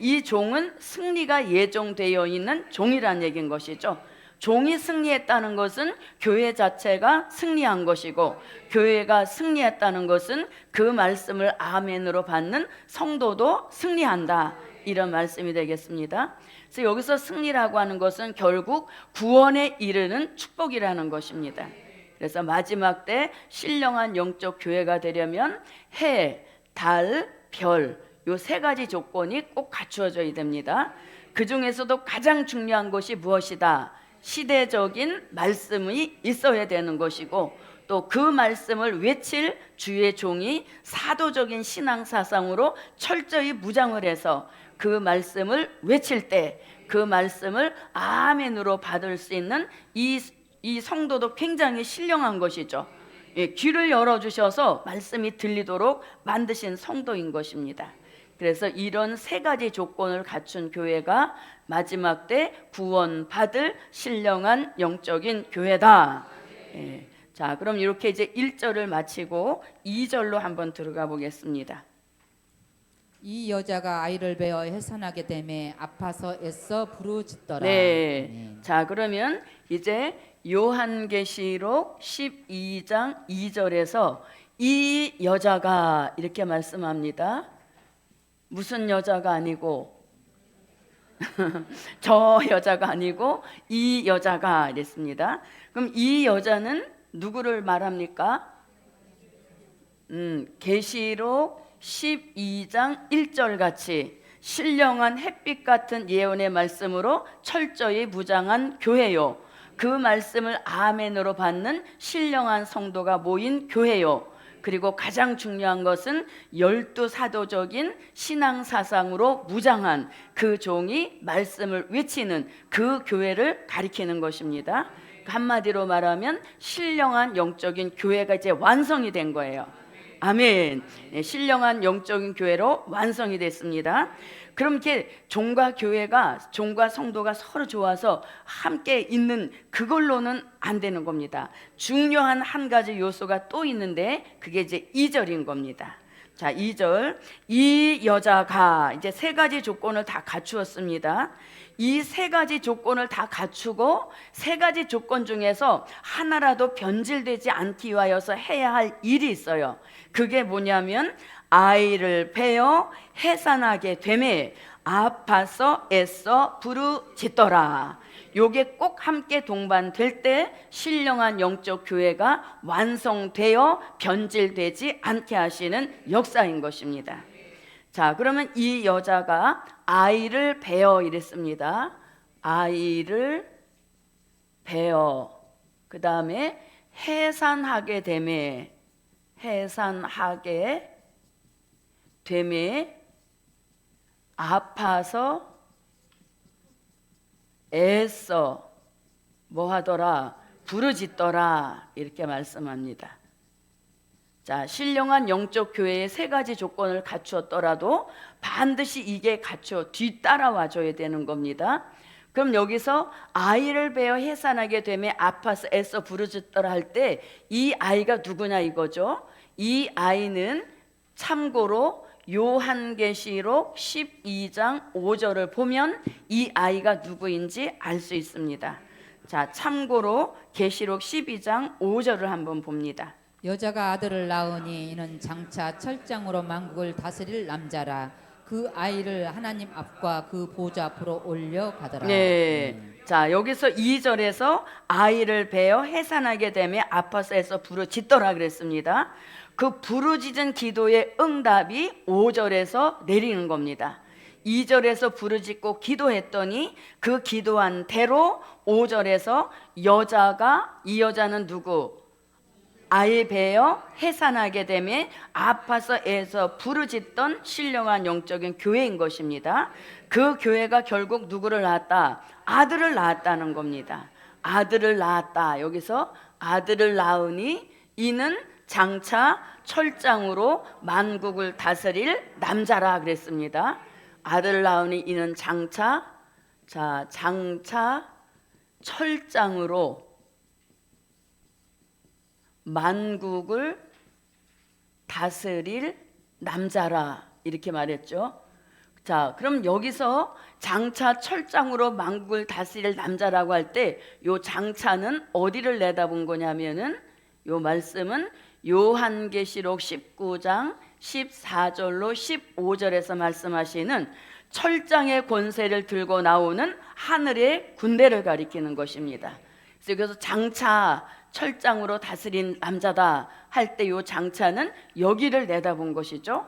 이 종은 승리가 예정되어 있는 종이라는 얘기인 것이죠. 종이 승리했다는 것은 교회 자체가 승리한 것이고 교회가 승리했다는 것은 그 말씀을 아멘으로 받는 성도도 승리한다. 이런 말씀이 되겠습니다. 그래서 여기서 승리라고 하는 것은 결국 구원에 이르는 축복이라는 것입니다. 그래서 마지막 때 신령한 영적 교회가 되려면 해, 달, 별 요 세 가지 조건이 꼭 갖추어져야 됩니다. 그 중에서도 가장 중요한 것이 무엇이다? 시대적인 말씀이 있어야 되는 것이고 또 그 말씀을 외칠 주의 종이 사도적인 신앙 사상으로 철저히 무장을 해서 그 말씀을 외칠 때 그 말씀을 아멘으로 받을 수 있는 이 성도도 굉장히 신령한 것이죠. 예, 귀를 열어주셔서 말씀이 들리도록 만드신 성도인 것입니다. 그래서 이런 세 가지 조건을 갖춘 교회가 마지막 때 구원받을 신령한 영적인 교회다. 예. 자, 그럼 이렇게 이제 1절을 마치고 2절로 한번 들어가 보겠습니다. 이 여자가 아이를 베어 해산하게 되매 아파서 애써 부르짖더라. 네. 자, 그러면 이제 요한계시록 12장 2절에서 이 여자가 이렇게 말씀합니다. 무슨 여자가 아니고 저 여자가 아니고 이 여자가 이랬습니다. 그럼 이 여자는 누구를 말합니까? 계시록 12장 1절 같이 신령한 햇빛 같은 예언의 말씀으로 철저히 무장한 교회요. 그 말씀을 아멘으로 받는 신령한 성도가 모인 교회요. 그리고 가장 중요한 것은 12사도적인 신앙 사상으로 무장한 그 종이 말씀을 외치는 그 교회를 가리키는 것입니다. 한마디로 말하면 신령한 영적인 교회가 이제 완성이 된 거예요. 아멘. 네, 신령한 영적인 교회로 완성이 됐습니다. 그럼 이렇게 종과 교회가, 종과 성도가 서로 좋아서 함께 있는 그걸로는 안 되는 겁니다. 중요한 한 가지 요소가 또 있는데 그게 이제 2절인 겁니다. 자, 2절. 이 여자가 이제 세 가지 조건을 다 갖추었습니다. 이 세 가지 조건을 다 갖추고 세 가지 조건 중에서 하나라도 변질되지 않기 위하여서 해야 할 일이 있어요. 그게 뭐냐면 아이를 베어 해산하게 되매 아파서 애써 부르짖더라. 요게 꼭 함께 동반될 때 신령한 영적 교회가 완성되어 변질되지 않게 하시는 역사인 것입니다. 자, 그러면 이 여자가 아이를 베어 이랬습니다. 아이를 베어, 그 다음에 해산하게 되매, 해산하게 되매 아파서 애써 뭐 하더라? 부르짖더라. 이렇게 말씀합니다. 자, 신령한 영적 교회의 세 가지 조건을 갖추었더라도 반드시 이게 뒤따라와 줘야 되는 겁니다. 그럼 여기서 아이를 베어 해산하게 되면 아파서 애써 부르짖더라 할 때 이 아이가 누구냐 이거죠. 이 아이는 참고로 요한계시록 12장 5절을 보면 이 아이가 누구인지 알 수 있습니다. 자, 참고로 계시록 12장 5절을 한번 봅니다. 여자가 아들을 낳으니 이는 장차 철장으로 만국을 다스릴 남자라. 그 아이를 하나님 앞과 그 보좌 앞으로 올려가더라. 네. 자, 여기서 2절에서 아이를 베어 해산하게 되면 아파서 애써 부르짖더라 그랬습니다. 그 부르짖은 기도의 응답이 5절에서 내리는 겁니다. 2절에서 부르짖고 기도했더니 그 기도한 대로 5절에서 이 여자는 누구? 아이 베어 해산하게 되면 아파서 애서 부르짖던 신령한 영적인 교회인 것입니다. 그 교회가 결국 누구를 낳았다? 아들을 낳았다는 겁니다. 아들을 낳았다. 여기서 아들을 낳으니 이는 장차 철장으로 만국을 다스릴 남자라 그랬습니다. 아들을 낳으니 이는 장차 철장으로 만국을 다스릴 남자라 이렇게 말했죠. 자, 그럼 여기서 장차 철장으로 만국을 다스릴 남자라고 할 때 요 장차는 어디를 내다본 거냐면은 요 말씀은 요한계시록 19장 14절로 15절에서 말씀하시는 철장의 권세를 들고 나오는 하늘의 군대를 가리키는 것입니다. 그래서 여기서 장차 철장으로 다스린 남자다 할 때 요 장차는 여기를 내다본 것이죠.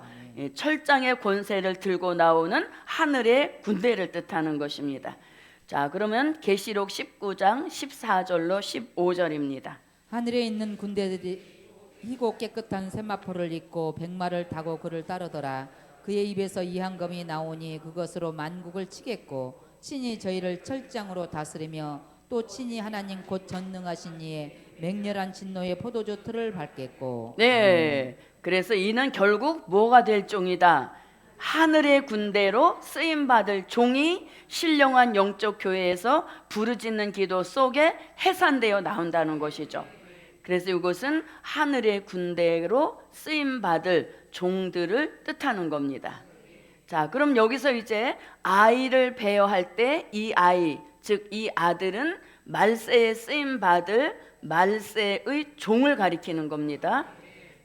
철장의 권세를 들고 나오는 하늘의 군대를 뜻하는 것입니다. 자, 그러면 계시록 19장 14절로 15절입니다. 하늘에 있는 군대들이 희고 깨끗한 세마포를 입고 백마를 타고 그를 따르더라. 그의 입에서 이한검이 나오니 그것으로 만국을 치겠고 친히 저희를 철장으로 다스리며 또 친히 하나님 곧 전능하신 이의 맹렬한 진노의 포도주 틀을 밟겠고. 네, 그래서 이는 결국 뭐가 될 종이다? 하늘의 군대로 쓰임받을 종이 신령한 영적 교회에서 부르짖는 기도 속에 해산되어 나온다는 것이죠. 그래서 이것은 하늘의 군대로 쓰임받을 종들을 뜻하는 겁니다. 자, 그럼 여기서 이제 아이를 베어할 때 이 아이, 즉 이 아들은 말세에 쓰임받을 말세의 종을 가리키는 겁니다.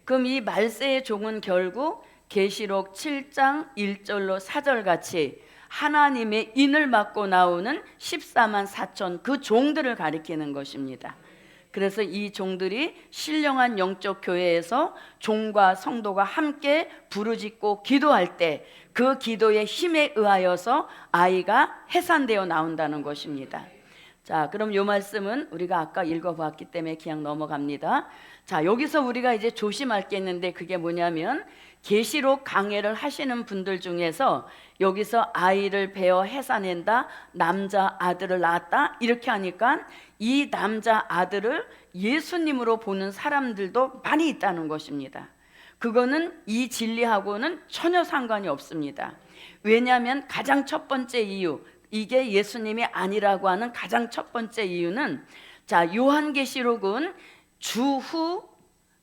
그럼 이 말세의 종은 결국 계시록 7장 1절로 4절 같이 하나님의 인을 맡고 나오는 14만 4천 그 종들을 가리키는 것입니다. 그래서 이 종들이 신령한 영적 교회에서 종과 성도가 함께 부르짖고 기도할 때 그 기도의 힘에 의하여서 아이가 해산되어 나온다는 것입니다. 자, 그럼 이 말씀은 우리가 아까 읽어봤기 때문에 그냥 넘어갑니다. 자, 여기서 우리가 이제 조심할 게 있는데 그게 뭐냐면 계시록 강해를 하시는 분들 중에서 여기서 아이를 베어 해산한다, 남자 아들을 낳았다 이렇게 하니까 이 남자 아들을 예수님으로 보는 사람들도 많이 있다는 것입니다. 그거는 이 진리하고는 전혀 상관이 없습니다. 왜냐하면 가장 첫 번째 이유, 이게 예수님이 아니라고 하는 가장 첫 번째 이유는, 자, 요한계시록은 주후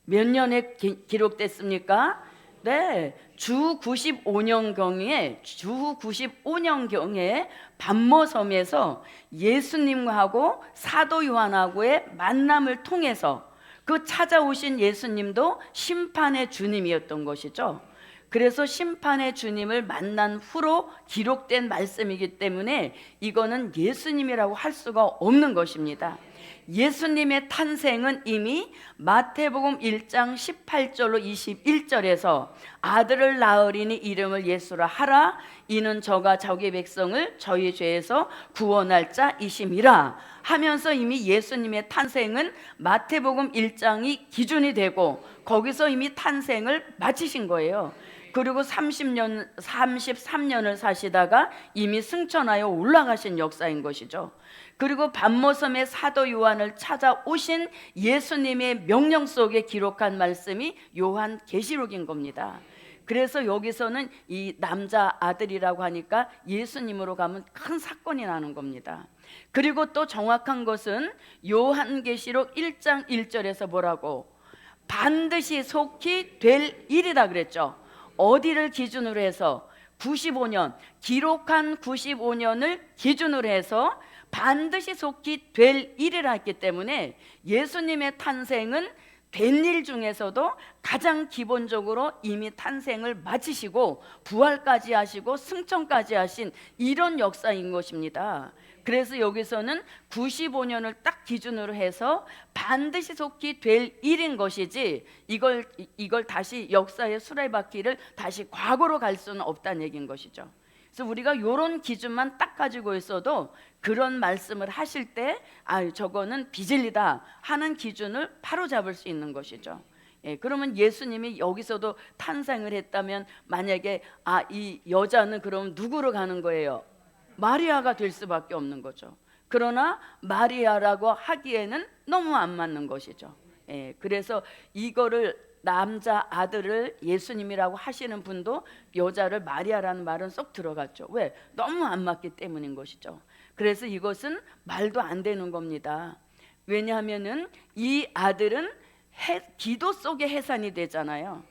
몇 년에 기록됐습니까? 네, 주 95년경에 반모섬에서 예수님하고 사도 요한하고의 만남을 통해서 그 찾아오신 예수님도 심판의 주님이었던 것이죠. 그래서 심판의 주님을 만난 후로 기록된 말씀이기 때문에 이거는 예수님이라고 할 수가 없는 것입니다. 예수님의 탄생은 이미 마태복음 1장 18절로 21절에서 아들을 낳으리니 이름을 예수라 하라, 이는 저가 자기 백성을 저희 죄에서 구원할 자이심이라 하면서 이미 예수님의 탄생은 마태복음 1장이 기준이 되고 거기서 이미 탄생을 마치신 거예요. 그리고 33년을 사시다가 이미 승천하여 올라가신 역사인 것이죠. 그리고 반모섬의 사도 요한을 찾아오신 예수님의 명령 속에 기록한 말씀이 요한계시록인 겁니다. 그래서 여기서는 이 남자 아들이라고 하니까 예수님으로 가면 큰 사건이 나는 겁니다. 그리고 또 정확한 것은 요한계시록 1장 1절에서 뭐라고? 반드시 속히 될 일이다 그랬죠. 어디를 기준으로 해서? 95년, 기록한 95년을 기준으로 해서 반드시 속히 될 일이라 했기 때문에 예수님의 탄생은 된 일 중에서도 가장 기본적으로 이미 탄생을 마치시고 부활까지 하시고 승천까지 하신 이런 역사인 것입니다. 그래서 여기서는 95년을 딱 기준으로 해서 반드시 속히 될 일인 것이지 이걸 다시 역사의 수레바퀴를 다시 과거로 갈 수는 없다는 얘기인 것이죠. 그래서 우리가 이런 기준만 딱 가지고 있어도 그런 말씀을 하실 때 저거는 비진리다 하는 기준을 바로 잡을 수 있는 것이죠. 그러면 예수님이 여기서도 탄생을 했다면 만약에 이 여자는 그럼 누구로 가는 거예요? 마리아가 될 수밖에 없는 거죠. 그러나 마리아라고 하기에는 너무 안 맞는 것이죠. 그래서 이거를 남자 아들을 예수님이라고 하시는 분도 여자를 마리아라는 말은 쏙 들어갔죠. 왜? 너무 안 맞기 때문인 것이죠. 그래서 이것은 말도 안 되는 겁니다. 왜냐하면은 이 아들은 기도 속에 해산이 되잖아요.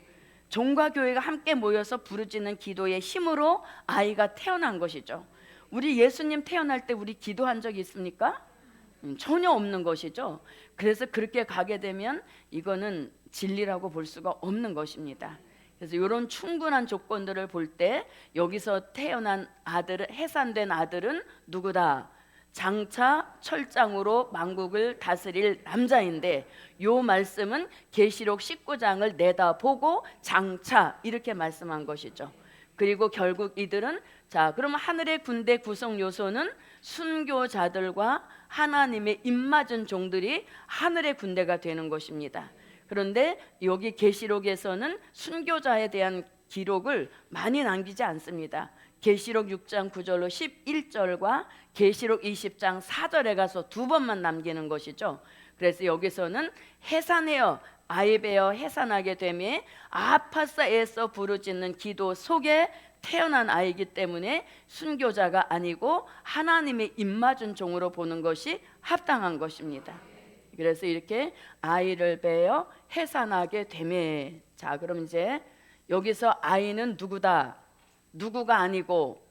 종과 교회가 함께 모여서 부르짖는 기도의 힘으로 아이가 태어난 것이죠. 우리 예수님 태어날 때 우리 기도한 적이 있습니까? 전혀 없는 것이죠. 그래서 그렇게 가게 되면 이거는 진리라고 볼 수가 없는 것입니다. 그래서 이런 충분한 조건들을 볼 때 여기서 태어난 아들은, 해산된 아들은 누구다? 장차 철장으로 만국을 다스릴 남자인데 이 말씀은 계시록 19장을 내다보고 장차 이렇게 말씀한 것이죠. 그리고 결국 이들은, 자, 그럼 하늘의 군대 구성 요소는 순교자들과 하나님의 입맞은 종들이 하늘의 군대가 되는 것입니다. 그런데 여기 계시록에서는 순교자에 대한 기록을 많이 남기지 않습니다. 계시록 6장 9절로 11절과 계시록 20장 4절에 가서 두 번만 남기는 것이죠. 그래서 여기서는 해산하여 아이베어 해산하게 되매 아파사에서 부르짖는 기도 속에 태어난 아이이기 때문에 순교자가 아니고 하나님의 입맞은 종으로 보는 것이 합당한 것입니다. 그래서 이렇게 아이를 베어 해산하게 되매, 자, 그럼 이제 여기서 아이는 누구다? 누구가 아니고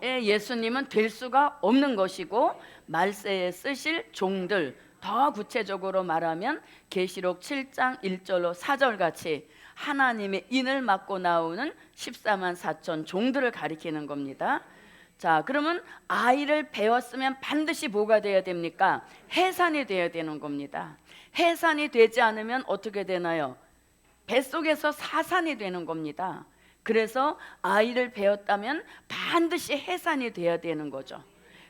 예수님은 될 수가 없는 것이고 말세에 쓰실 종들, 더 구체적으로 말하면 계시록 7장 1절로 4절 같이 하나님의 인을 맡고 나오는 14만 4천 종들을 가리키는 겁니다. 자, 그러면 아이를 배웠으면 반드시 뭐가 돼야 됩니까? 해산이 돼야 되는 겁니다. 해산이 되지 않으면 어떻게 되나요? 뱃속에서 사산이 되는 겁니다. 그래서 아이를 배웠다면 반드시 해산이 돼야 되는 거죠.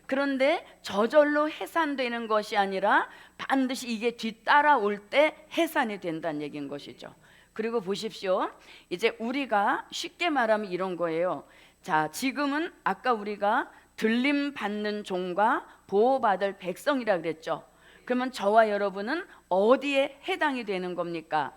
그런데 저절로 해산되는 것이 아니라 반드시 이게 뒤따라올 때 해산이 된다는 얘기인 것이죠. 그리고 보십시오. 이제 우리가 쉽게 말하면 이런 거예요. 자, 지금은 아까 우리가 들림 받는 종과 보호받을 백성이라 그랬죠. 그러면 저와 여러분은 어디에 해당이 되는 겁니까?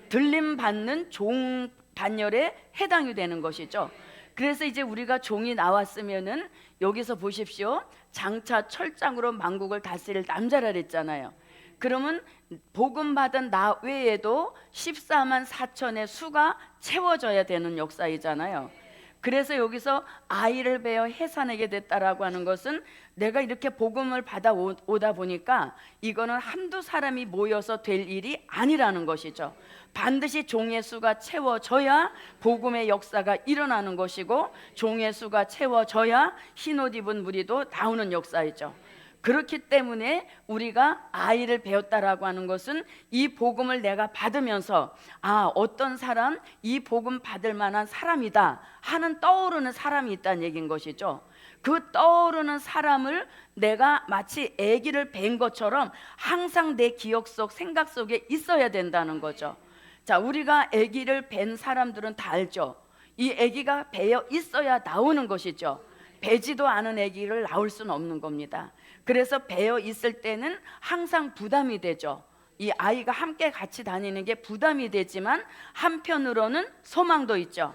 들림 받는 종 반열에 해당이 되는 것이죠. 그래서 이제 우리가 종이 나왔으면은 여기서 보십시오. 장차 철장으로 만국을 다스릴 남자라 그랬잖아요. 그러면 복음 받은 나 외에도 14만 4천의 수가 채워져야 되는 역사이잖아요. 그래서 여기서 아이를 베어 해산하게 됐다라고 하는 것은 내가 이렇게 복음을 받아 오다 보니까 이거는 한두 사람이 모여서 될 일이 아니라는 것이죠. 반드시 종의 수가 채워져야 복음의 역사가 일어나는 것이고, 종의 수가 채워져야 흰옷 입은 무리도 나오는 역사이죠. 그렇기 때문에 우리가 아이를 배웠다라고 하는 것은 이 복음을 내가 받으면서 어떤 사람, 이 복음 받을 만한 사람이다 하는 떠오르는 사람이 있다는 얘기인 것이죠. 그 떠오르는 사람을 내가 마치 아기를 뵌 것처럼 항상 내 기억 속, 생각 속에 있어야 된다는 거죠. 자, 우리가 아기를 뵌 사람들은 다 알죠. 이 아기가 배어 있어야 나오는 것이죠. 배지도 않은 아기를 낳을 수는 없는 겁니다. 그래서 배어 있을 때는 항상 부담이 되죠. 이 아이가 함께 같이 다니는 게 부담이 되지만 한편으로는 소망도 있죠.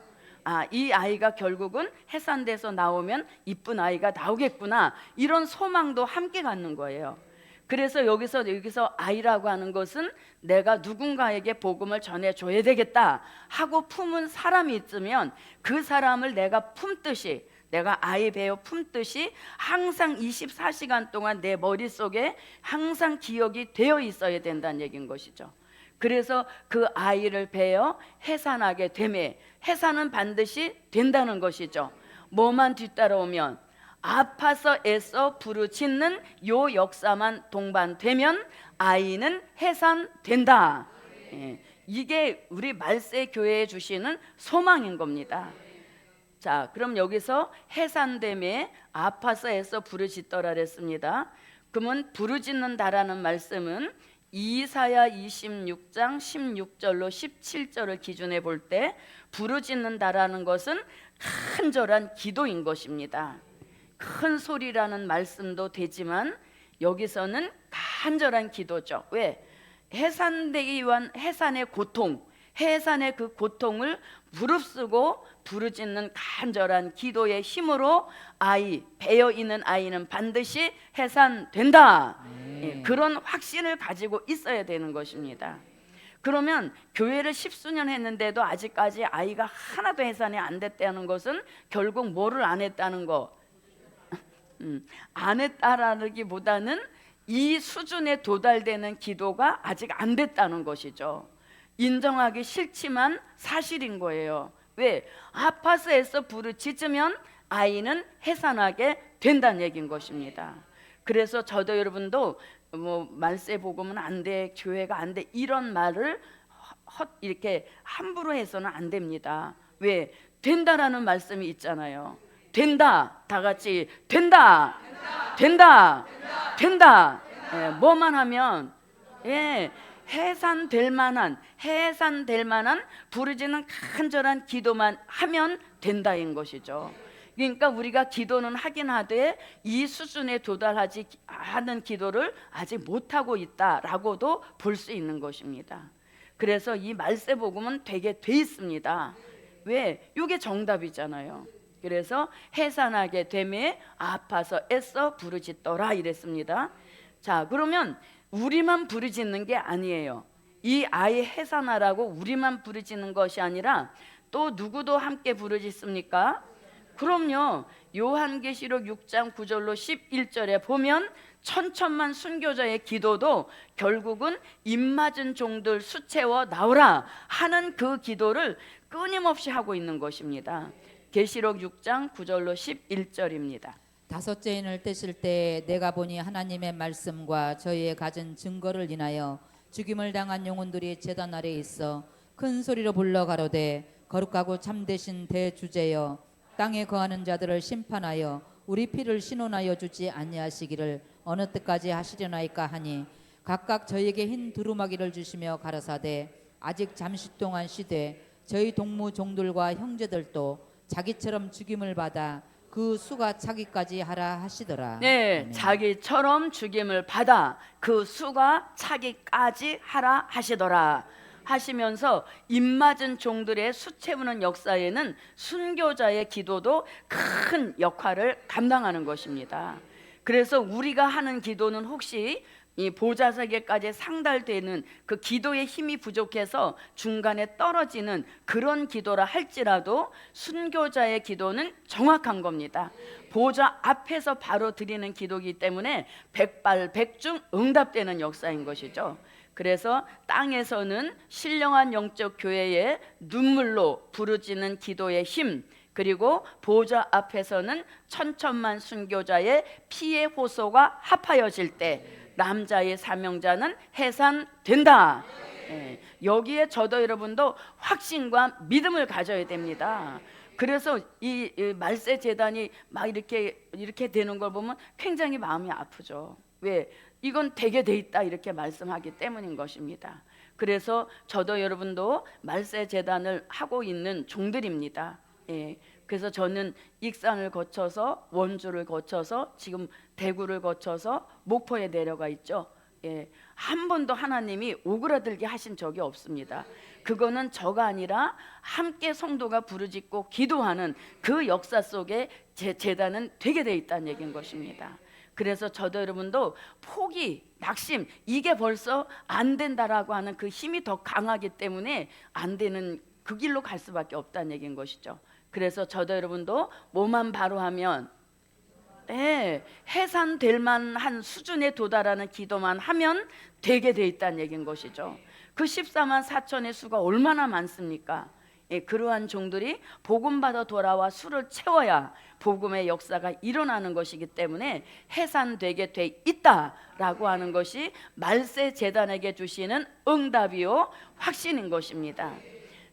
이 아이가 결국은 해산돼서 나오면 이쁜 아이가 나오겠구나, 이런 소망도 함께 갖는 거예요. 그래서 여기서 아이라고 하는 것은 내가 누군가에게 복음을 전해줘야 되겠다 하고 품은 사람이 있으면 그 사람을 내가 품듯이, 내가 아이 배어 품듯이 항상 24시간 동안 내 머릿속에 항상 기억이 되어 있어야 된다는 얘기인 것이죠. 그래서 그 아이를 배어 해산하게 되매, 해산은 반드시 된다는 것이죠. 뭐만 뒤따라오면, 아파서 애써 부르짖는 요 역사만 동반되면 아이는 해산된다. 이게 우리 말세 교회에 주시는 소망인 겁니다. 자, 그럼 여기서 해산됨에 아파서 애써 부르짖더라 그랬습니다. 그러면 부르짖는다라는 말씀은 이사야 26장 16절로 17절을 기준에 볼 때 부르짖는다라는 것은 간절한 기도인 것입니다. 큰 소리라는 말씀도 되지만 여기서는 간절한 기도죠. 왜? 해산되기 위한 해산의 고통, 해산의 그 고통을 무릅쓰고 부르짖는 간절한 기도의 힘으로 배어 있는 아이는 반드시 해산된다. 그런 확신을 가지고 있어야 되는 것입니다. 그러면 교회를 10수년 했는데도 아직까지 아이가 하나도 해산이 안 됐다는 것은 결국 뭐를 안 했다는 거? 안 했다라기보다는 이 수준에 도달되는 기도가 아직 안 됐다는 것이죠. 인정하기 싫지만 사실인 거예요. 왜? 아파서 애써 부르짖으면 아이는 해산하게 된다는 얘기인 것입니다. 그래서 저도 여러분도 말세 복음은 안 돼, 교회가 안 돼, 이런 말을 이렇게 함부로 해서는 안 됩니다. 왜? 된다라는 말씀이 있잖아요. 된다, 다 같이 된다, 된다, 된다. 뭐만 하면 해산될 만한 부르짖는 간절한 기도만 하면 된다인 것이죠. 그러니까 우리가 기도는 하긴 하되 이 수준에 도달하지 않은 기도를 아직 못하고 있다라고도 볼 수 있는 것입니다. 그래서 이 말세 복음은 되게 돼 있습니다. 왜? 이게 정답이잖아요. 그래서 해산하게 되매 아파서 애써 부르짖더라 이랬습니다. 자, 그러면 우리만 부르짖는 게 아니에요. 이 아이 해산하라고 우리만 부르짖는 것이 아니라 또 누구도 함께 부르짖습니까? 그럼요. 요한계시록 6장 9절로 11절에 보면 천천만 순교자의 기도도 결국은 입맞은 종들 수채워 나오라 하는 그 기도를 끊임없이 하고 있는 것입니다. 계시록 6장 9절로 11절입니다. 다섯째 인을 떼실 때 내가 보니 하나님의 말씀과 저희의 가진 증거를 인하여 죽임을 당한 영혼들이 제단 아래 있어 큰 소리로 불러 가로되 거룩하고 참되신 대주제여 땅에 거하는 자들을 심판하여 우리 피를 신원하여 주지 아니하시기를 어느 때까지 하시려나이까 하니 각각 저희에게 흰 두루마기를 주시며 가라사대 아직 잠시 동안 쉬되 저희 동무 종들과 형제들도 자기처럼 죽임을 받아 그 수가 차기까지 하라 하시더라. 네, 아멘. 자기처럼 죽임을 받아 그 수가 차기까지 하라 하시더라 하시면서 입맞은 종들의 수 채우는 역사에는 순교자의 기도도 큰 역할을 감당하는 것입니다. 그래서 우리가 하는 기도는 혹시 이 보좌석에까지 상달되는 그 기도의 힘이 부족해서 중간에 떨어지는 그런 기도라 할지라도 순교자의 기도는 정확한 겁니다. 보좌 앞에서 바로 드리는 기도이기 때문에 백발백중 응답되는 역사인 것이죠. 그래서 땅에서는 신령한 영적 교회의 눈물로 부르짖는 기도의 힘, 그리고 보좌 앞에서는 천천만 순교자의 피의 호소가 합하여질 때 남자의 사명자는 해산된다. 여기에 저도 여러분도 확신과 믿음을 가져야 됩니다. 그래서 이 말세 재단이 막 이렇게 되는 걸 보면 굉장히 마음이 아프죠. 왜? 이건 되게 돼 있다 이렇게 말씀하기 때문인 것입니다. 그래서 저도 여러분도 말세 재단을 하고 있는 종들입니다. 그래서 저는 익산을 거쳐서 원주를 거쳐서 지금 대구를 거쳐서 목포에 내려가 있죠. 한 번도 하나님이 오그라들게 하신 적이 없습니다. 그거는 저가 아니라 함께 성도가 부르짖고 기도하는 그 역사 속에 제 재단은 되게 돼 있다는 얘기인 것입니다. 그래서 저도 여러분도 포기, 낙심 이게 벌써 안 된다라고 하는 그 힘이 더 강하기 때문에 안 되는 그 길로 갈 수밖에 없다는 얘기인 것이죠. 그래서 저도 여러분도 뭐만 바로 하면 해산될 만한 수준에 도달하는 기도만 하면 되게 돼 있다는 얘기인 것이죠. 그 14만 4천의 수가 얼마나 많습니까? 그러한 종들이 복음 받아 돌아와 수를 채워야 복음의 역사가 일어나는 것이기 때문에 해산되게 돼 있다라고 하는 것이 말세 재단에게 주시는 응답이요 확신인 것입니다.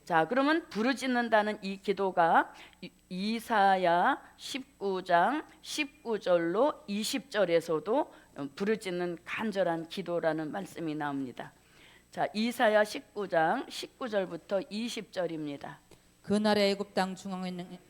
자, 그러면 부르짖는다는 이 기도가 이사야 19장 19절로 20절에서도 부르짖는 간절한 기도라는 말씀이 나옵니다. 자, 이사야 19장 19절부터 20절입니다. 그날의 애굽 땅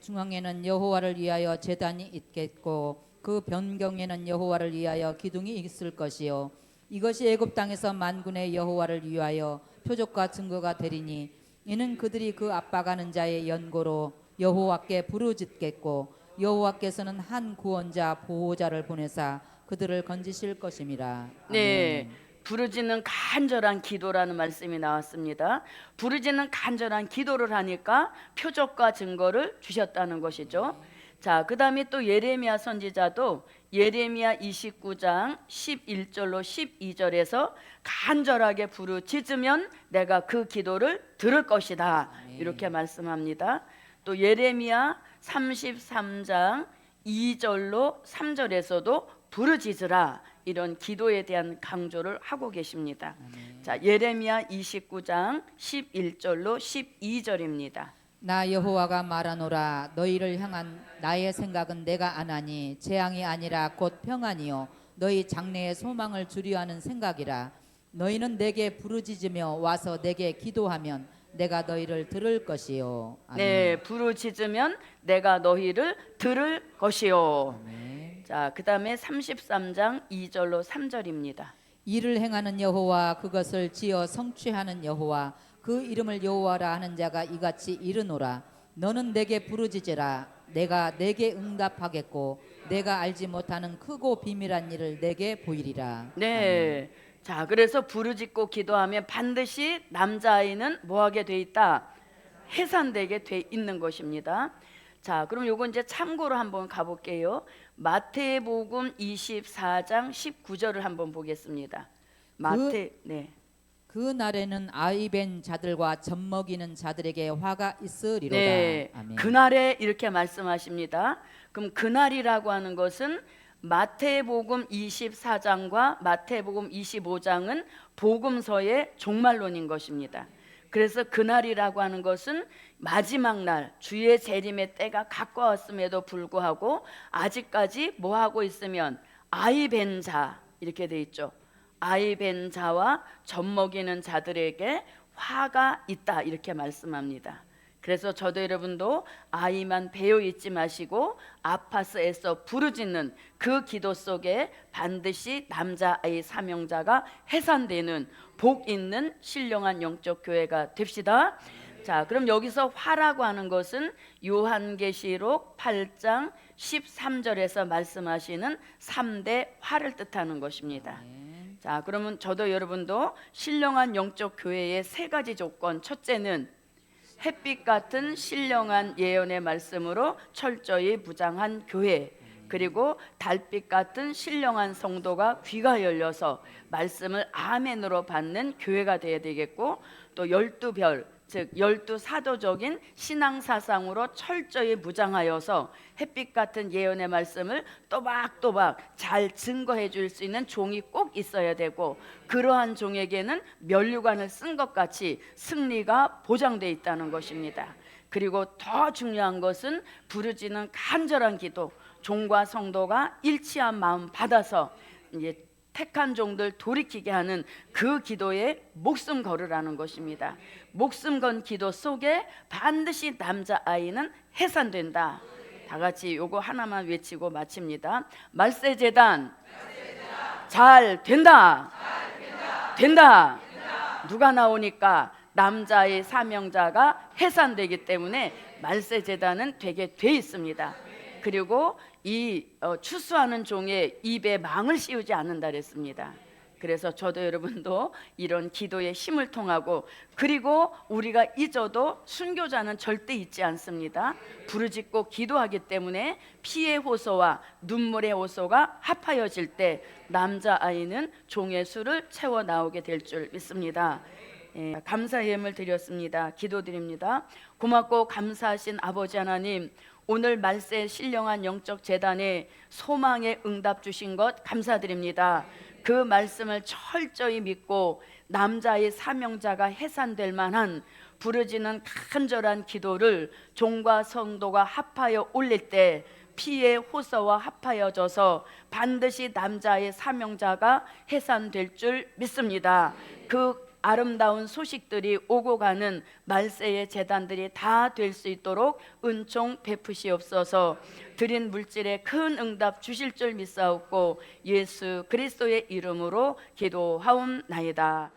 중앙에는 여호와를 위하여 제단이 있겠고 그 변경에는 여호와를 위하여 기둥이 있을 것이요 이것이 애굽 땅에서 만군의 여호와를 위하여 표적과 증거가 되리니 이는 그들이 그 압박하는 자의 연고로 여호와께 부르짖겠고 여호와께서는 한 구원자 보호자를 보내사 그들을 건지실 것임이라. 네, 부르짖는 간절한 기도라는 말씀이 나왔습니다. 부르짖는 간절한 기도를 하니까 표적과 증거를 주셨다는 것이죠. 자, 그 다음에 또 예레미야 선지자도 예레미야 29장 11절로 12절에서 간절하게 부르짖으면 내가 그 기도를 들을 것이다 이렇게 말씀합니다. 또 예레미야 33장 2절로 3절에서도 부르짖으라 이런 기도에 대한 강조를 하고 계십니다. 자, 예레미야 29장 11절로 12절입니다. 나 여호와가 말하노라 너희를 향한 나의 생각은 내가 안하니 재앙이 아니라 곧 평안이요 너희 장래의 소망을 주려 하는 생각이라. 너희는 내게 부르짖으며 와서 내게 기도하면 내가 너희를 들을 것이요. 아멘. 네, 부르짖으면 내가 너희를 들을 것이요. 아멘. 자, 그 다음에 33장 2절로 3절입니다. 이를 행하는 여호와 그것을 지어 성취하는 여호와 그 이름을 여호와라 하는 자가 이같이 이르노라. 너는 내게 부르짖으라. 내가 내게 응답하겠고 내가 알지 못하는 크고 비밀한 일을 내게 보이리라. 네. 자, 그래서 부르짖고 기도하면 반드시 남자아이는 뭐하게 돼 있다? 해산되게 돼 있는 것입니다. 자, 그럼 요거 이제 참고로 한번 가볼게요. 마태복음 24장 19절을 한번 보겠습니다. 네. 그 날에는 아이 벤 자들과 젖 먹이는 자들에게 화가 있으리로다. 네, 아멘. 그날에 이렇게 말씀하십니다. 그럼 그날이라고 하는 것은 마태복음 24장과 마태복음 25장은 복음서의 종말론인 것입니다. 그래서 그날이라고 하는 것은 마지막 날 주의 재림의 때가 가까웠음에도 불구하고 아직까지 뭐 하고 있으면 아이 벤 자 이렇게 돼 있죠. 아이 벤 자와 젖 먹이는 자들에게 화가 있다 이렇게 말씀합니다. 그래서 저도 여러분도 아이만 배어 있지 마시고 아파서 애써 부르짖는 그 기도 속에 반드시 남자아이 사명자가 해산되는 복 있는 신령한 영적 교회가 됩시다. 자, 그럼 여기서 화라고 하는 것은 요한계시록 8장 13절에서 말씀하시는 3대 화를 뜻하는 것입니다. 자, 그러면 저도 여러분도 신령한 영적 교회의 세 가지 조건, 첫째는 햇빛 같은 신령한 예언의 말씀으로 철저히 무장한 교회, 그리고 달빛 같은 신령한 성도가 귀가 열려서 말씀을 아멘으로 받는 교회가 되어야 되겠고, 또 12별 즉 12사도적인 신앙사상으로 철저히 무장하여서 햇빛 같은 예언의 말씀을 또박또박 잘 증거해 줄 수 있는 종이 꼭 있어야 되고, 그러한 종에게는 면류관을 쓴 것 같이 승리가 보장되어 있다는 것입니다. 그리고 더 중요한 것은 부르짖는 간절한 기도, 종과 성도가 일치한 마음 받아서 이제 택한 종들 돌이키게 하는 그 기도에 목숨 걸으라는 것입니다. 목숨 건 기도 속에 반드시 남자아이는 해산된다. 다 같이 요거 하나만 외치고 마칩니다. 말세재단 잘 된다. 된다. 누가 나오니까 남자의 사명자가 해산되기 때문에 말세재단은 되게 돼 있습니다. 그리고 이 추수하는 종의 입에 망을 씌우지 않는다 그랬습니다. 그래서 저도 여러분도 이런 기도의 힘을 통하고, 그리고 우리가 잊어도 순교자는 절대 잊지 않습니다. 부르짖고 기도하기 때문에 피의 호소와 눈물의 호소가 합하여질 때 남자아이는 종의 수를 채워 나오게 될 줄 믿습니다. 감사의 예물 드렸습니다. 기도드립니다. 고맙고 감사하신 아버지 하나님, 오늘 말세 신령한 영적 재단에 소망의 응답 주신 것 감사드립니다. 그 말씀을 철저히 믿고 남자의 사명자가 해산될 만한 부르짖는 간절한 기도를 종과 성도가 합하여 올릴 때 피의 호소와 합하여져서 반드시 남자의 사명자가 해산될 줄 믿습니다. 그 아름다운 소식들이 오고 가는 말세의 재단들이 다 될 수 있도록 은총 베푸시옵소서. 드린 물질에 큰 응답 주실 줄 믿사옵고 예수 그리스도의 이름으로 기도하옵나이다.